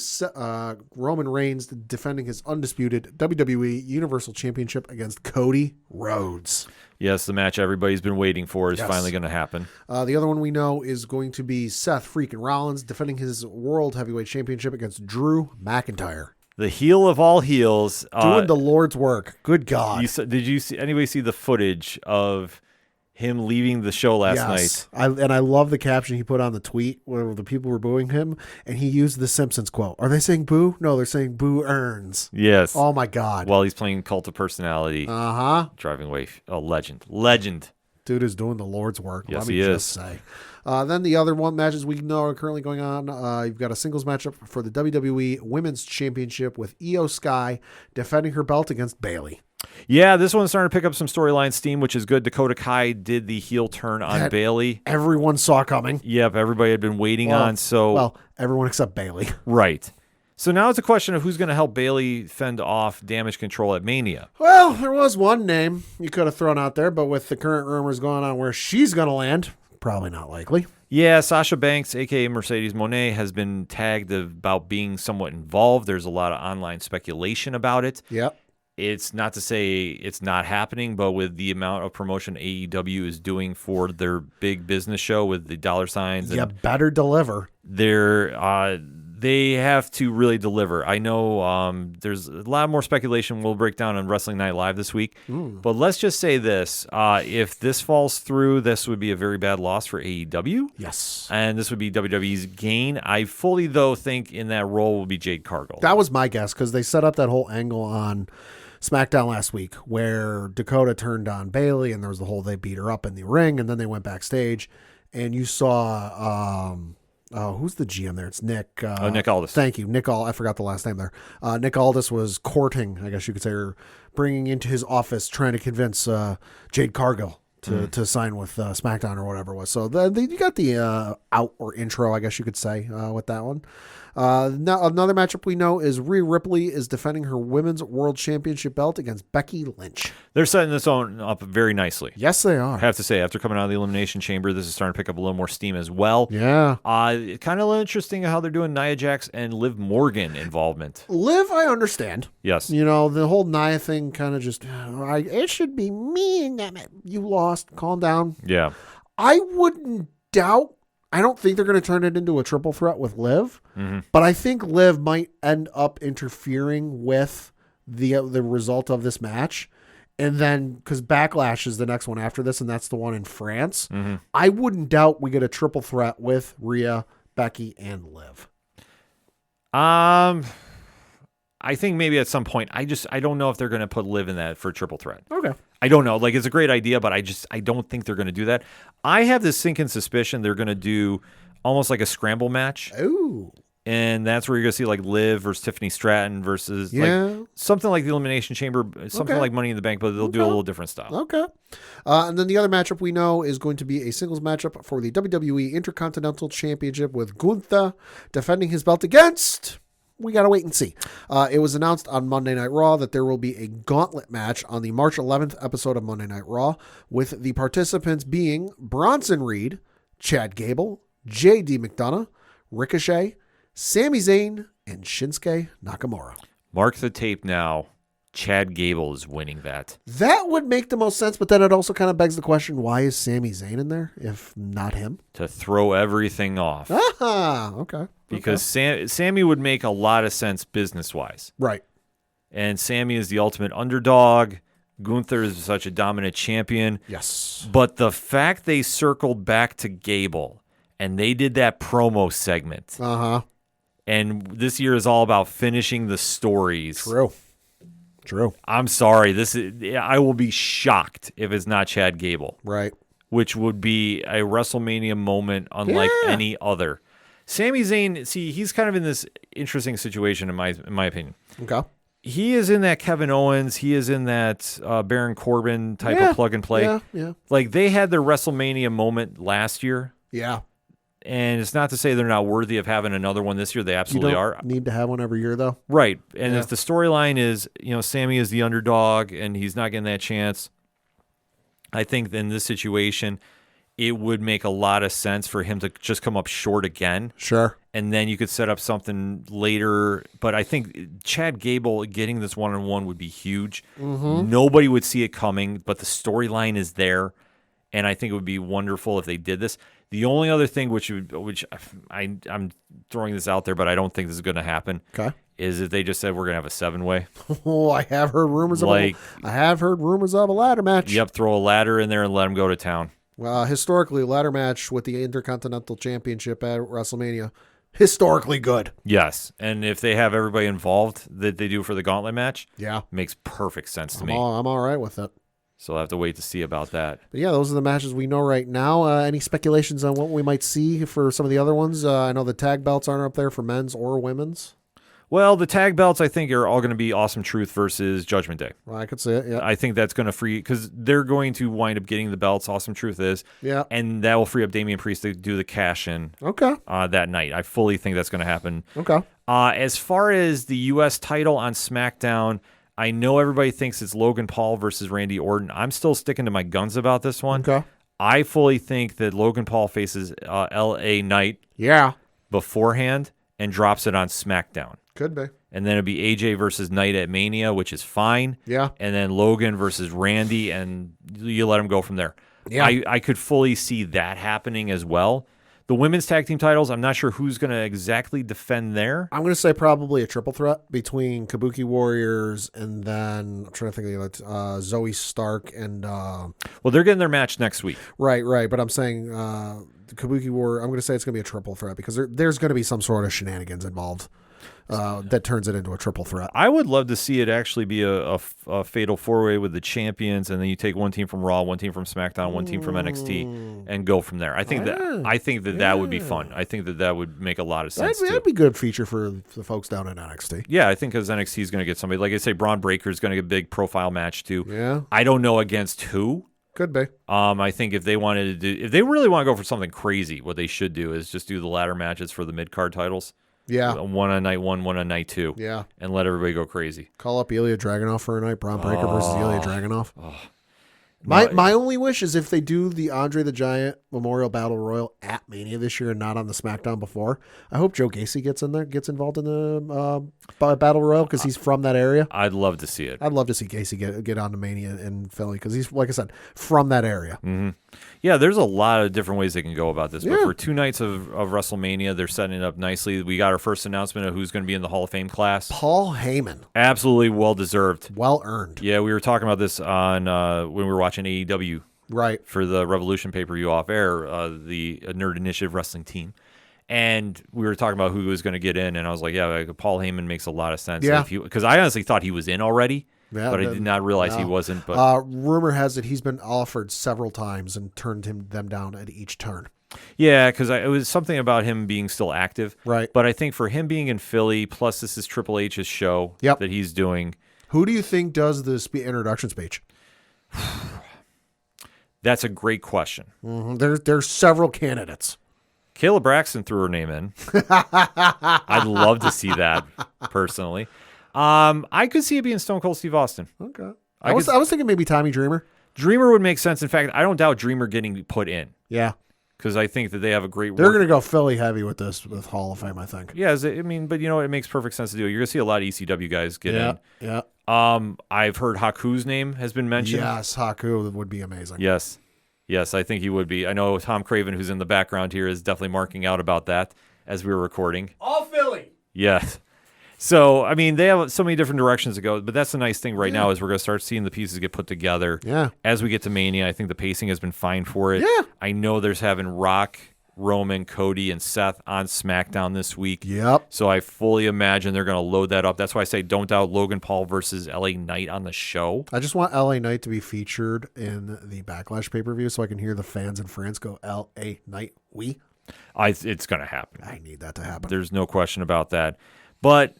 Roman Reigns defending his undisputed WWE Universal Championship against Cody Rhodes. Yes, the match everybody's been waiting for is finally going to happen. The other one we know is going to be Seth freaking Rollins defending his World Heavyweight Championship against Drew McIntyre. The heel of all heels. Doing the Lord's work. Good God. Did you see anybody see the footage of him leaving the show last night? I love the caption he put on the tweet where the people were booing him, and he used the Simpsons quote. Are they saying boo? No, they're saying boo earns. Yes. Oh, my God. While he's playing Cult of Personality. Driving away. A legend. Dude is doing the Lord's work. Yes, let me he just is. say. Then the other matches we know are currently going on. You've got a singles matchup for the WWE Women's Championship with Io Sky defending her belt against Bayley. Yeah, this one's starting to pick up some storyline steam, which is good. Dakota Kai did the heel turn on Bailey. Everyone saw coming. Yep, everybody had been waiting on. So everyone except Bailey. Right. So now it's a question of who's going to help Bailey fend off Damage Control at Mania. Well, there was one name you could have thrown out there, but with the current rumors going on where she's going to land, probably not likely. Yeah, Sasha Banks, a.k.a. Mercedes Moné, has been tagged about being somewhat involved. There's a lot of online speculation about it. Yep. It's not to say it's not happening, but with the amount of promotion AEW is doing for their big business show with the dollar signs, You better deliver. they have to really deliver. I know there's a lot more speculation we'll break down on Wrestling Night Live this week, but let's just say this. If this falls through, this would be a very bad loss for AEW. Yes. And this would be WWE's gain. I fully, though, think in that role will be Jade Cargill. That was my guess because they set up that whole angle on SmackDown last week where Dakota turned on Bailey and there was the whole they beat her up in the ring and then they went backstage and you saw who's the GM there? It's Nick. Nick Aldis. Thank you. Nick Aldis. I forgot the last name there. Nick Aldis was courting, I guess you could say, or bringing into his office trying to convince Jade Cargill to sign with SmackDown or whatever it was. So you got the out or intro, I guess you could say, with that one. Now another matchup we know is Rhea Ripley is defending her Women's World Championship belt against Becky Lynch. They're setting this one up very nicely. Yes, they are. I have to say, after coming out of the Elimination Chamber, this is starting to pick up a little more steam as well. Yeah. Kind of interesting how they're doing Nia Jax and Liv Morgan involvement. Liv, I understand. Yes. You know, the whole Nia thing kind of just, it should be me and them. You lost. Calm down. Yeah. I wouldn't doubt. I don't think they're going to turn it into a triple threat with Liv, but I think Liv might end up interfering with the result of this match. And then, because Backlash is the next one after this, and that's the one in France, I wouldn't doubt we get a triple threat with Rhea, Becky, and Liv. I think maybe at some point, I don't know if they're going to put Liv in that for a triple threat. Okay. I don't know. Like, it's a great idea, but I don't think they're going to do that. I have this sinking suspicion they're going to do almost like a scramble match. Ooh. And that's where you're going to see like Liv versus Tiffany Stratton versus like something like the Elimination Chamber, something like Money in the Bank, but they'll do a little different style. Okay. And then the other matchup we know is going to be a singles matchup for the WWE Intercontinental Championship with Gunther defending his belt against... We got to wait and see. It was announced on Monday Night Raw that there will be a gauntlet match on the March 11th episode of Monday Night Raw, with the participants being Bronson Reed, Chad Gable, J.D. McDonough, Ricochet, Sami Zayn, and Shinsuke Nakamura. Mark the tape now. Chad Gable is winning that. That would make the most sense, but then it also kind of begs the question, why is Sami Zayn in there if not him? To throw everything off. Ah, okay. Because Sammy would make a lot of sense business-wise. Right. And Sammy is the ultimate underdog. Gunther is such a dominant champion. Yes. But the fact they circled back to Gable and they did that promo segment. Uh-huh. And this year is all about finishing the stories. True. I'm sorry. I will be shocked if it's not Chad Gable. Right. Which would be a WrestleMania moment unlike any other. Sami Zayn, see, he's kind of in this interesting situation in my opinion. Okay. He is in that Kevin Owens. He is in that Baron Corbin type of plug and play. Yeah. Like, they had their WrestleMania moment last year. Yeah. And it's not to say they're not worthy of having another one this year. They absolutely are. Need to have one every year, though. Right. And if the storyline is, Sammy is the underdog and he's not getting that chance, I think in this situation, it would make a lot of sense for him to just come up short again. Sure. And then you could set up something later. But I think Chad Gable getting this one-on-one would be huge. Nobody would see it coming, but the storyline is there. And I think it would be wonderful if they did this. The only other thing, which I'm throwing this out there, but I don't think this is going to happen, is if they just said we're going to have a 7-way. Oh, I have heard rumors of a ladder match. Yep, throw a ladder in there and let them go to town. Historically, ladder match with the Intercontinental Championship at WrestleMania, historically good. Yes, and if they have everybody involved that they do for the gauntlet match, makes perfect sense to me. I'm all right with it. So I'll have to wait to see about that. But yeah, those are the matches we know right now. Any speculations on what we might see for some of the other ones? I know the tag belts aren't up there for men's or women's. Well, the tag belts, I think, are all going to be Awesome Truth versus Judgment Day. Well, I could see it. Yeah. I think that's going to free, because they're going to wind up getting the belts, Awesome Truth is. Yeah. And that will free up Damian Priest to do the cash-in Okay. that night. I fully think that's going to happen. Okay. As far as the U.S. title on SmackDown, I know everybody thinks it's Logan Paul versus Randy Orton. I'm still sticking to my guns about this one. Okay. I fully think that Logan Paul faces L.A. Knight Yeah. beforehand and drops it on SmackDown. Could be. And then it'd be AJ versus Knight at Mania, which is fine. Yeah. And then Logan versus Randy, and you let him go from there. Yeah. I could fully see that happening as well. The women's tag team titles, I'm not sure who's going to exactly defend there. I'm going to say probably a triple threat between Kabuki Warriors and then I'm trying to think of the other, Zoe Stark and Well, they're getting their match next week. right. But I'm saying the Kabuki Warrior. I'm going to say it's going to be a triple threat because there's going to be some sort of shenanigans involved that turns it into a triple threat. I would love to see it actually be a fatal four-way with the champions, and then you take one team from Raw, one team from SmackDown, one team from NXT, and go from there. I think that would be fun. I think that would make a lot of sense. That'd be a good feature for the folks down in NXT. Yeah, I think because NXT is going to get somebody. Like I say, Braun Breaker is going to get a big profile match too. Yeah. I don't know against who. Could be. I think if they wanted to do, if they really want to go for something crazy, what they should do is just do the ladder matches for the mid-card titles. Yeah. One on night one on night two. Yeah. And let everybody go crazy. Call up Ilya Dragunov for a night. Braun Breaker versus Ilya Dragunov. Oh. My only wish is if they do the Andre the Giant Memorial Battle Royal at Mania this year and not on the SmackDown before, I hope Joe Gacy gets involved in the Battle Royal because he's from that area. I'd love to see it. I'd love to see Gacy get on to Mania in Philly because he's, like I said, from that area. Mm-hmm. Yeah, there's a lot of different ways they can go about this. But Yeah. for 2 nights of WrestleMania, they're setting it up nicely. We got our first announcement of who's going to be in the Hall of Fame class. Paul Heyman. Absolutely well-deserved. Well earned. Yeah, we were talking about this on when we were watching AEW Right. for the Revolution pay-per-view off air, the Nerd Initiative Wrestling team. And we were talking about who was going to get in, and I was like, yeah, like, Paul Heyman makes a lot of sense. Yeah. Because I honestly thought he was in already, Yeah, but I did not realize he wasn't. But rumor has it he's been offered several times and turned them down at each turn. yeah, because it was something about him being still active. Right. But I think for him being in Philly, plus this is Triple H's show Yep. that he's doing, Who do you think does the introduction speech? that's a great question. There's several candidates. Kayla Braxton threw her name in. I'd love to see that personally. I could see it being Stone Cold Steve Austin. Okay. I I was thinking maybe Tommy Dreamer. Dreamer would make sense. In fact, I don't doubt Dreamer getting put in Yeah. because I think that they have a great. They're work- going to go Philly heavy with this with Hall of Fame, I think. Yeah, I mean, but you know, it makes perfect sense to do it. You're gonna see a lot of ECW guys get Yeah. in. Yeah. I've heard Haku's name has been mentioned. Yes, Haku would be amazing. Yes, I think he would be. I know Tom Craven, who's in the background here, is definitely marking out about that as we were recording. All Philly. Yes. So, I mean, they have so many different directions to go, but that's the nice thing right now is we're going to start seeing the pieces get put together. Yeah. As we get to Mania, I think the pacing has been fine for it. Yeah. I know there's having Rock, Roman, Cody, and Seth on SmackDown this week. Yep. So I fully imagine they're going to load that up. That's why I say don't doubt Logan Paul versus LA Knight on the show. I just want LA Knight to be featured in the Backlash pay-per-view so I can hear the fans in France go, LA Knight, we. It's going to happen. I need that to happen. There's no question about that. But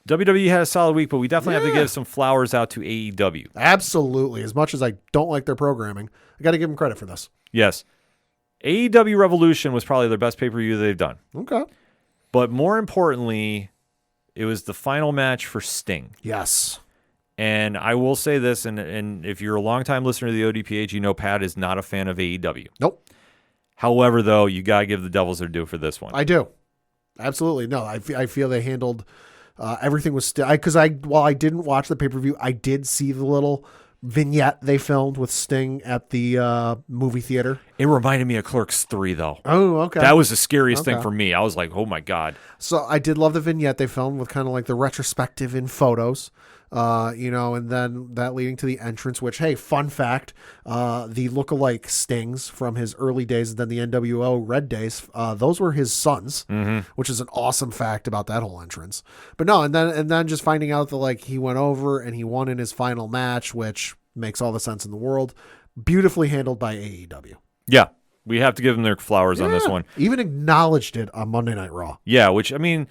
WWE had a solid week, but we definitely have to give some flowers out to AEW. Absolutely. As much as I don't like their programming, I got to give them credit for this. Yes. AEW Revolution was probably their best pay-per-view they've done. Okay. But more importantly, it was the final match for Sting. Yes. And I will say this, and if you're a longtime listener to the ODPH, you know Pat is not a fan of AEW. Nope. However, though, you got to give the Devils their due for this one. I do. Absolutely. No, I feel they handled everything was still because while I didn't watch the pay-per-view, I did see the little vignette they filmed with Sting at the movie theater. It reminded me of Clerks 3, though. Oh, okay. That was the scariest thing Okay. for me. I was like, oh, my God. So I did love the vignette they filmed with kind of like the retrospective in photos, and then that leading to the entrance, which, hey, fun fact, the lookalike Stings from his early days and then the NWO Red days, those were his sons, which is an awesome fact about that whole entrance. But no, and then just finding out that like he went over and he won in his final match, which makes all the sense in the world. Beautifully handled by AEW. Yeah, we have to give them their flowers on this one. Even acknowledged it on Monday Night Raw. Yeah, which, I mean,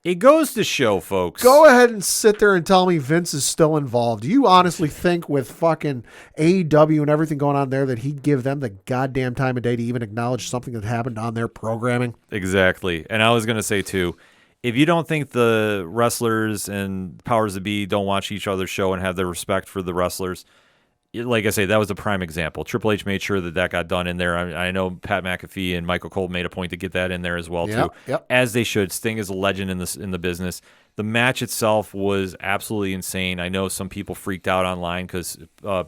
It goes to show, folks. Go ahead and sit there and tell me Vince is still involved. Do you honestly think with fucking AEW and everything going on there that he'd give them the goddamn time of day to even acknowledge something that happened on their programming? Exactly. And I was going to say, too, if you don't think the wrestlers and powers that be don't watch each other's show and have their respect for the wrestlers, like I say, that was a prime example. Triple H made sure that got done in there. I know Pat McAfee and Michael Cole made a point to get that in there as well, too. Yep. As they should. Sting is a legend in the business. The match itself was absolutely insane. I know some people freaked out online because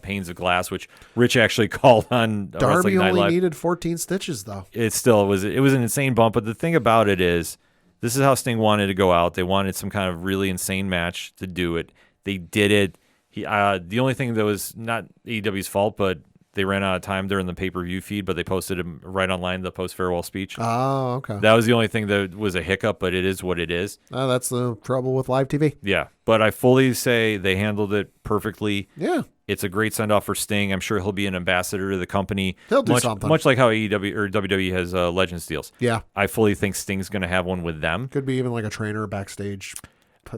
panes of glass, which Rich actually called on Darby Wrestling Night only Live. needed 14 stitches, though. It was an insane bump. But the thing about it is, this is how Sting wanted to go out. They wanted some kind of really insane match to do it. They did it. The only thing that was not AEW's fault, but they ran out of time during the pay-per-view feed, but they posted him right online, the post-farewell speech. Oh, okay. That was the only thing that was a hiccup, but it is what it is. That's the trouble with live TV. Yeah, but I fully say they handled it perfectly. Yeah. It's a great send-off for Sting. I'm sure he'll be an ambassador to the company. He'll do something. Much like how AEW or WWE has Legends deals. Yeah. I fully think Sting's going to have one with them. Could be even like a trainer, backstage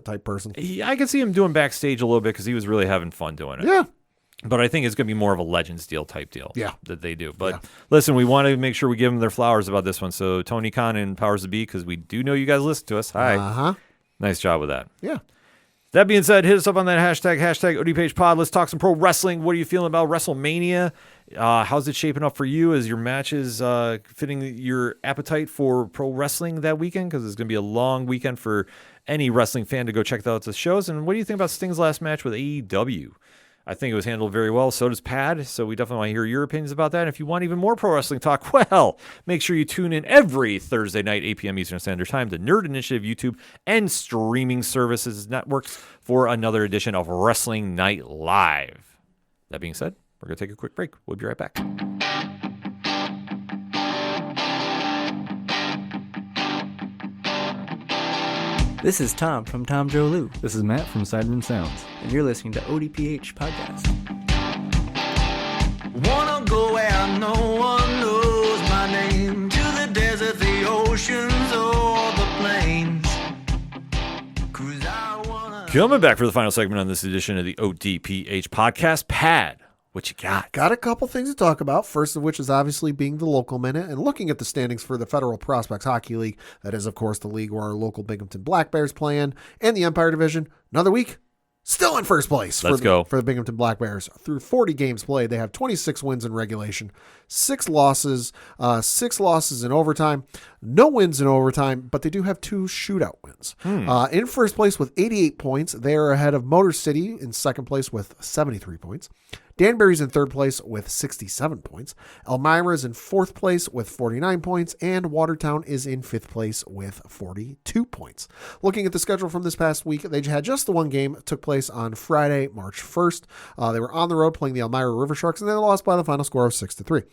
type person. I could see him doing backstage a little bit because he was really having fun doing it. Yeah. But I think it's going to be more of a Legends deal type deal that they do. But Yeah. listen, we want to make sure we give them their flowers about this one. So Tony Khan and Powers to Be, because we do know you guys listen to us. Hi. Uh-huh. Nice job with that. Yeah. That being said, hit us up on that hashtag ODPH pod. Let's talk some pro wrestling. What are you feeling about WrestleMania? How's it shaping up for you? Is your matches fitting your appetite for pro wrestling that weekend? Because it's going to be a long weekend for any wrestling fan to go check out the shows. And what do you think about Sting's last match with AEW? I think it was handled very well. So does Pad. So we definitely want to hear your opinions about that. And if you want even more pro wrestling talk, well, make sure you tune in every Thursday night, 8 p.m. Eastern Standard Time, to Nerd Initiative YouTube and streaming services networks for another edition of Wrestling Night Live. That being said, we're going to take a quick break. We'll be right back. This is Tom from Tom Joe Lou, This is Matt from Sideroom Sounds. and you're listening to ODPH Podcast. Wanna go where no one knows my name, to the desert, the oceans, or the plains. 'Cause I wanna... Coming back for the final segment on this edition of the ODPH podcast. Pad, what you got? Got a couple things to talk about. First of which is obviously being the local minute and looking at the standings for the Federal Prospects Hockey League. That is, of course, the league where our local Binghamton Black Bears play in, and the Empire Division. Another week, still in first place. Let's go. For the Binghamton Black Bears. Through 40 games played, they have 26 wins in regulation, 6 losses in overtime, no wins in overtime, but they do have 2 shootout wins. In first place with 88 points, they are ahead of Motor City in second place with 73 points. Danbury's in third place with 67 points. Elmira's in fourth place with 49 points, and Watertown is in fifth place with 42 points. Looking at the schedule from this past week, they had just the one game. It took place on Friday, March 1st. They were on the road playing the Elmira River Sharks, and they lost by the final score of 6-3.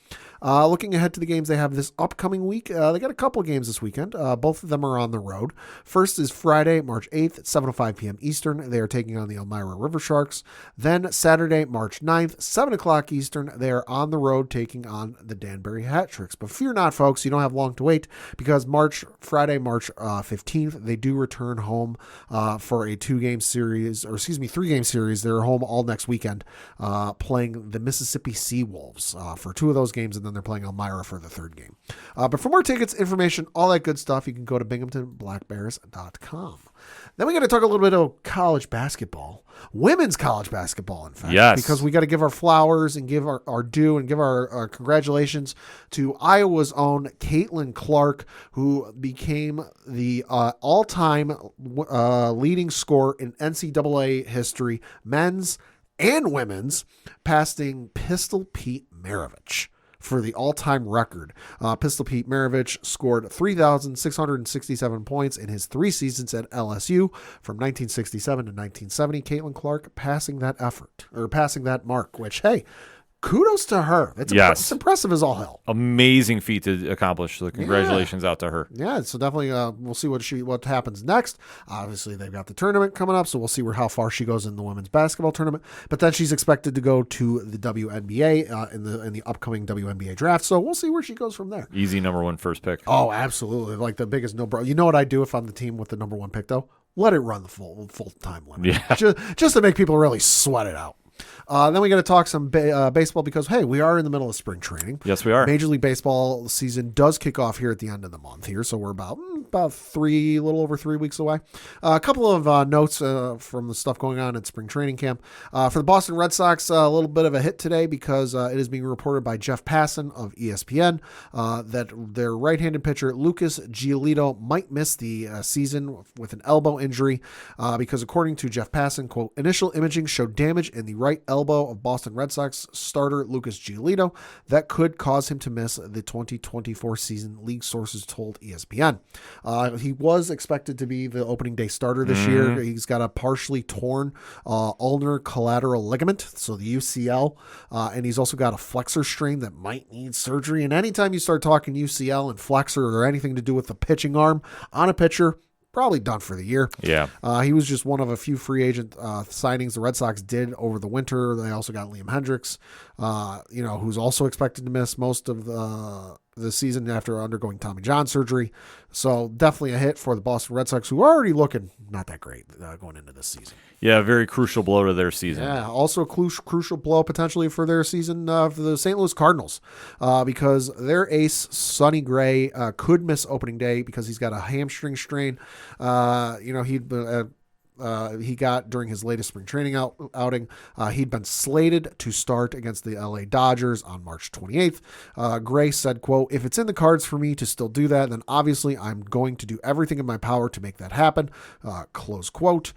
Looking ahead to the games they have this upcoming week, they got a couple of games this weekend. Both of them are on the road. First is Friday, March 8th at 7:05 p.m. Eastern. They are taking on the Elmira River Sharks. Then Saturday, March 9th, 7 o'clock Eastern, they are on the road taking on the Danbury Hat Tricks. But fear not, folks, you don't have long to wait, because Friday, March 15th, they do return home for a 3-game series. They're home all next weekend, playing the Mississippi Seawolves for 2 of those games, and then they're playing Elmira for the 3rd game. But for more tickets, information, all that good stuff, you can go to binghamtonblackbears.com. Then we got to talk a little bit of college basketball, women's college basketball, in fact. Yes. Because we got to give our flowers and give our due and give our congratulations to Iowa's own Caitlin Clark, who became the all-time leading scorer in NCAA history, men's and women's, passing Pistol Pete Maravich for the all-time record. Pistol Pete Maravich scored 3,667 points in his 3 seasons at LSU from 1967 to 1970. Caitlin Clark passing that mark, which, hey, kudos to her. It's it's impressive as all hell. Amazing feat to accomplish. So congratulations out to her. Yeah, so definitely we'll see what happens next. Obviously, they've got the tournament coming up, so we'll see how far she goes in the women's basketball tournament. But then she's expected to go to the WNBA in the upcoming WNBA draft. So we'll see where she goes from there. Easy number 1 first pick. Oh, absolutely. Like the biggest no-brainer. You know what I do if I'm the team with the number 1 pick, though? Let it run the full time limit. Yeah. Just to make people really sweat it out. Then we got to talk some baseball because, hey, we are in the middle of spring training. Yes, we are. Major League Baseball season does kick off here at the end of the month here, so we're about a little over 3 weeks away. A couple of notes from the stuff going on in spring training camp. For the Boston Red Sox, a little bit of a hit today because it is being reported by Jeff Passan of ESPN that their right-handed pitcher, Lucas Giolito, might miss the season with an elbow injury because according to Jeff Passan, quote, initial imaging showed damage in the right elbow of Boston Red Sox starter Lucas Giolito that could cause him to miss the 2024 season, league sources told ESPN. He was expected to be the opening day starter this year. He's got a partially torn ulnar collateral ligament, so the UCL, and he's also got a flexor strain that might need surgery. And anytime you start talking UCL and flexor or anything to do with the pitching arm on a pitcher, probably done for the year. Yeah. He was just one of a few free agent signings the Red Sox did over the winter. They also got Liam Hendricks, who's also expected to miss most of the season after undergoing Tommy John surgery. So definitely a hit for the Boston Red Sox, who are already looking not that great going into this season. Yeah, very crucial blow to their season. Yeah, also a crucial blow potentially for their season for the St. Louis Cardinals because their ace, Sonny Gray, could miss opening day because he's got a hamstring strain. He got during his latest spring training outing. He'd been slated to start against the LA Dodgers on March 28th. Gray said, quote, if it's in the cards for me to still do that, then obviously I'm going to do everything in my power to make that happen. Close quote.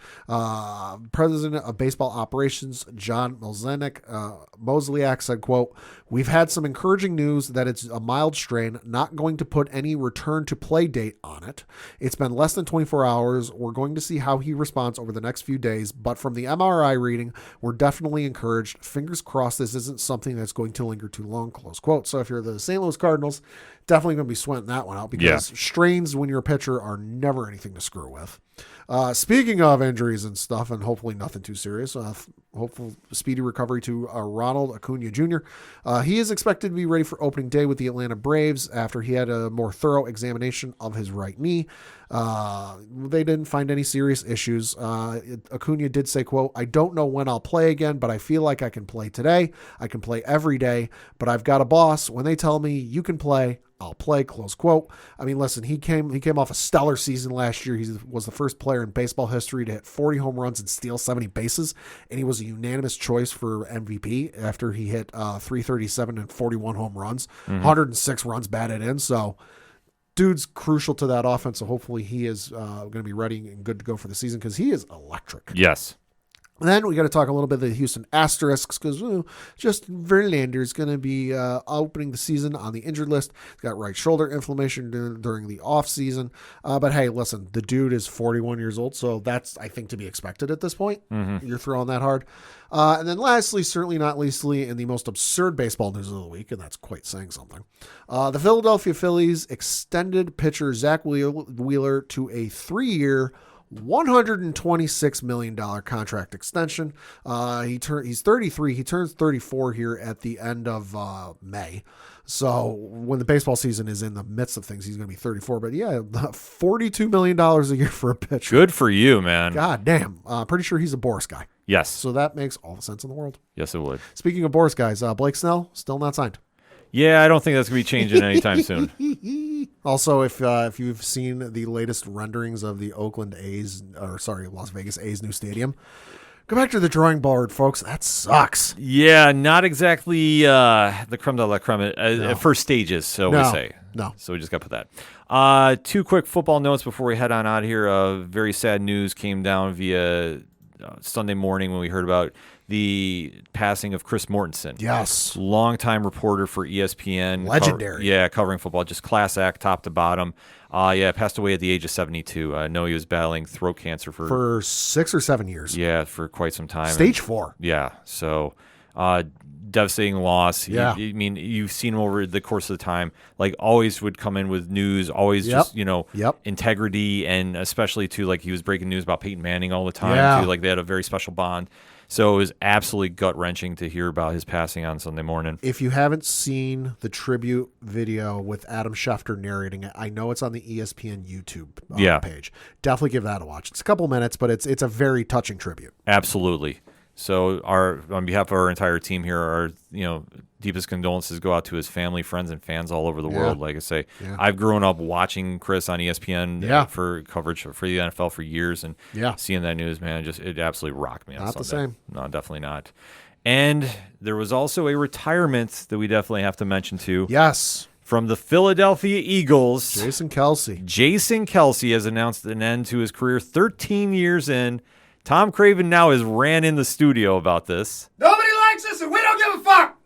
President of Baseball Operations, John Mozeliak said, quote, we've had some encouraging news that it's a mild strain, not going to put any return to play date on it. It's been less than 24 hours. We're going to see how he responds over the next few days, but from the MRI reading, we're definitely encouraged. Fingers crossed this isn't something that's going to linger too long, close quote. So if you're the St. Louis Cardinals, definitely going to be sweating that one out because strains when you're a pitcher are never anything to screw with. Speaking of injuries and stuff, and hopefully nothing too serious, hopeful speedy recovery to Ronald Acuna Jr. He is expected to be ready for opening day with the Atlanta Braves after he had a more thorough examination of his right knee. They didn't find any serious issues. Acuna did say, quote, I don't know when I'll play again, but I feel like I can play today. I can play every day, but I've got a boss. When they tell me you can play, I'll play, close quote. I mean, listen, he came off a stellar season last year. He was the first player in baseball history to hit 40 home runs and steal 70 bases, and he was a unanimous choice for MVP after he hit 337 and 41 home runs, 106 runs batted in. So dude's crucial to that offense, so hopefully he is going to be ready and good to go for the season because he is electric. Yes. Then we got to talk a little bit of the Houston Asterisks because Justin Verlander is going to be opening the season on the injured list. He's got right shoulder inflammation during the offseason. But hey, listen, the dude is 41 years old, so that's, I think, to be expected at this point. You're throwing that hard. And then lastly, certainly not leastly, in the most absurd baseball news of the week, and that's quite saying something, the Philadelphia Phillies extended pitcher Zach Wheeler to a 3-year, $126 million contract extension. He's 33. He turns 34 here at the end of May. So when the baseball season is in the midst of things, he's going to be 34. But yeah, $42 million a year for a pitcher. Good for you, man. God damn. Pretty sure he's a Boris guy. Yes. So that makes all the sense in the world. Yes, it would. Speaking of Boris guys, Blake Snell, still not signed. Yeah, I don't think that's going to be changing anytime soon. Also, if you've seen the latest renderings of the Las Vegas A's new stadium, go back to the drawing board, folks. That sucks. Yeah, not exactly the creme de la creme at first stages, so we say. No. So we just got to put that. Two quick football notes before we head on out here. Very sad news came down via Sunday morning when we heard about the passing of Chris Mortensen. Yes. Longtime reporter for ESPN. Legendary. Covering football. Just class act, top to bottom. Passed away at the age of 72. I know he was battling throat cancer for 6 or 7 years. Yeah, for quite some time. Stage 4. Yeah. So devastating loss. Yeah. I mean, you've seen him over the course of the time. Like, always would come in with news, always Yep. just, Yep. integrity, and especially, too, like, he was breaking news about Peyton Manning all the time, Yeah. too. Like, they had a very special bond. So it was absolutely gut-wrenching to hear about his passing on Sunday morning. If you haven't seen the tribute video with Adam Schefter narrating it, I know it's on the ESPN YouTube page. Definitely give that a watch. It's a couple minutes, but it's a very touching tribute. Absolutely. So on behalf of our entire team here, our deepest condolences go out to his family, friends, and fans all over the world. Like I say, I've grown up watching Chris on ESPN for coverage for the NFL for years, and seeing that news, man, it absolutely rocked me on Not the Sunday. same. No, definitely not. And there was also a retirement that we definitely have to mention too. Yes. From the Philadelphia Eagles, Jason Kelce. Jason Kelce has announced an end to his career 13 years in. Tom Craven now has ran in the studio about this. Nobody likes us and we don't give a fuck.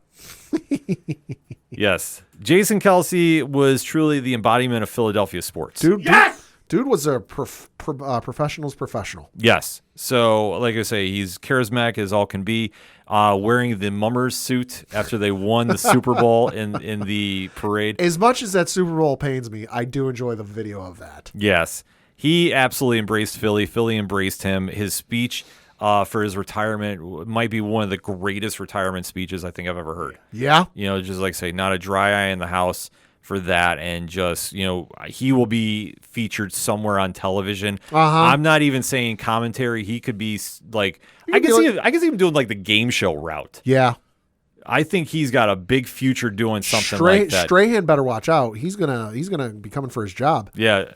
Yes. Jason Kelce was truly the embodiment of Philadelphia sports. Dude was a professional's professional. Yes. So, like I say, he's charismatic as all can be, wearing the Mummers suit after they won the Super Bowl in the parade. As much as that Super Bowl pains me, I do enjoy the video of that. Yes. He absolutely embraced Philly. Philly embraced him. His speech for his retirement might be one of the greatest retirement speeches I think I've ever heard. Yeah. Just like say, not a dry eye in the house for that. And just, he will be featured somewhere on television. I'm not even saying commentary. He could be like, I can see him doing like the game show route. Yeah. I think he's got a big future doing something like that. Strahan better watch out. He's gonna be coming for his job. Yeah.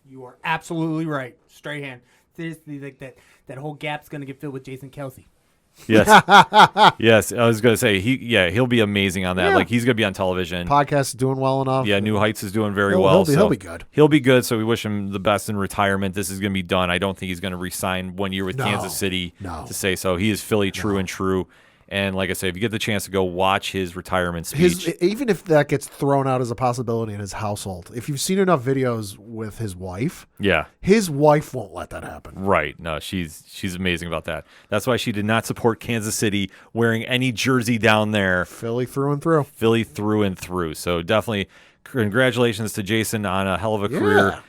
You are absolutely right. Strahan. Seriously, like that whole gap's gonna get filled with Jason Kelce. Yes. Yes. I was gonna say he'll be amazing on that. Yeah. Like, he's gonna be on television. Podcast is doing well enough. Yeah, New Heights is doing very well. He'll be good. He'll be good. So we wish him the best in retirement. This is gonna be done. I don't think he's gonna re-sign 1 year with Kansas City to say so. He is Philly true and true. And like I say, if you get the chance to go watch his retirement speech, even if that gets thrown out as a possibility in his household, if you've seen enough videos with his wife, his wife won't let that happen. Right? No, she's amazing about that. That's why she did not support Kansas City wearing any jersey down there. Philly through and through. Philly through and through. So definitely, congratulations to Jason on a hell of a career.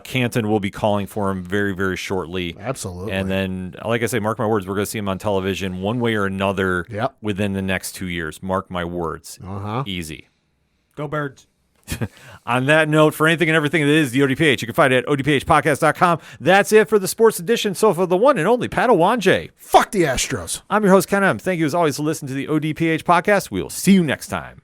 Canton will be calling for him very, very shortly. Absolutely. And then, like I say, mark my words, we're going to see him on television one way or another within the next 2 years. Mark my words. Easy. Go Birds. On that note, for anything and everything that is the ODPH, you can find it at odphpodcast.com. That's it for the sports edition. So for the one and only Padawan fuck the Astros. I'm your host, Ken M. Thank you as always for listening to the ODPH podcast. We will see you next time.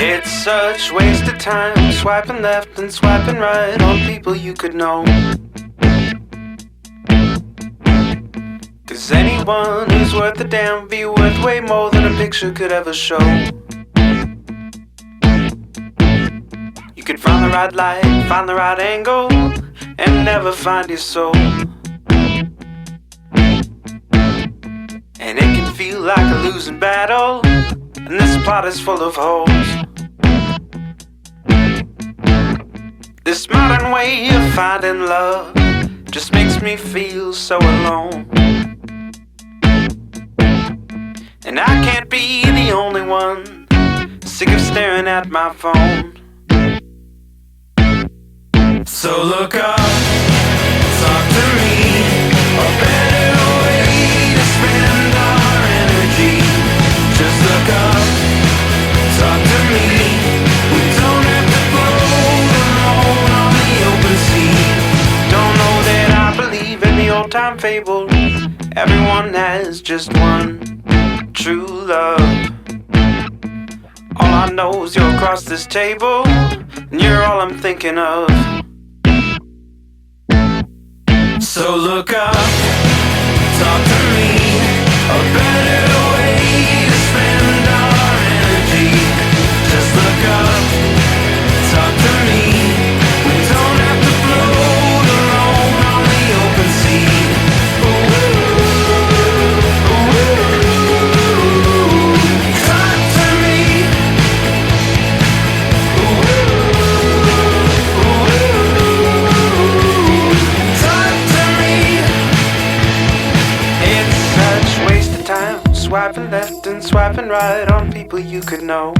It's such waste of time swiping left and swiping right on people you could know. 'Cause anyone who's worth a damn be worth way more than a picture could ever show. You could find the right light, find the right angle, and never find your soul. And it can feel like a losing battle, and this plot is full of holes. This modern way of finding love just makes me feel so alone. And I can't be the only one sick of staring at my phone. So look up, talk to me, a better way to spend our energy. Just look up, talk to me. We don't have to float alone on the open sea. Don't know that I believe in the old time fable. Everyone has just one true love. All I know is you're across this table, and you're all I'm thinking of. So look up, talk to me, a better way to spend our energy. Just look up, talk to me. We don't have to float alone on the open sea. Ooh, ooh, ooh, ooh. swiping right on people you could know.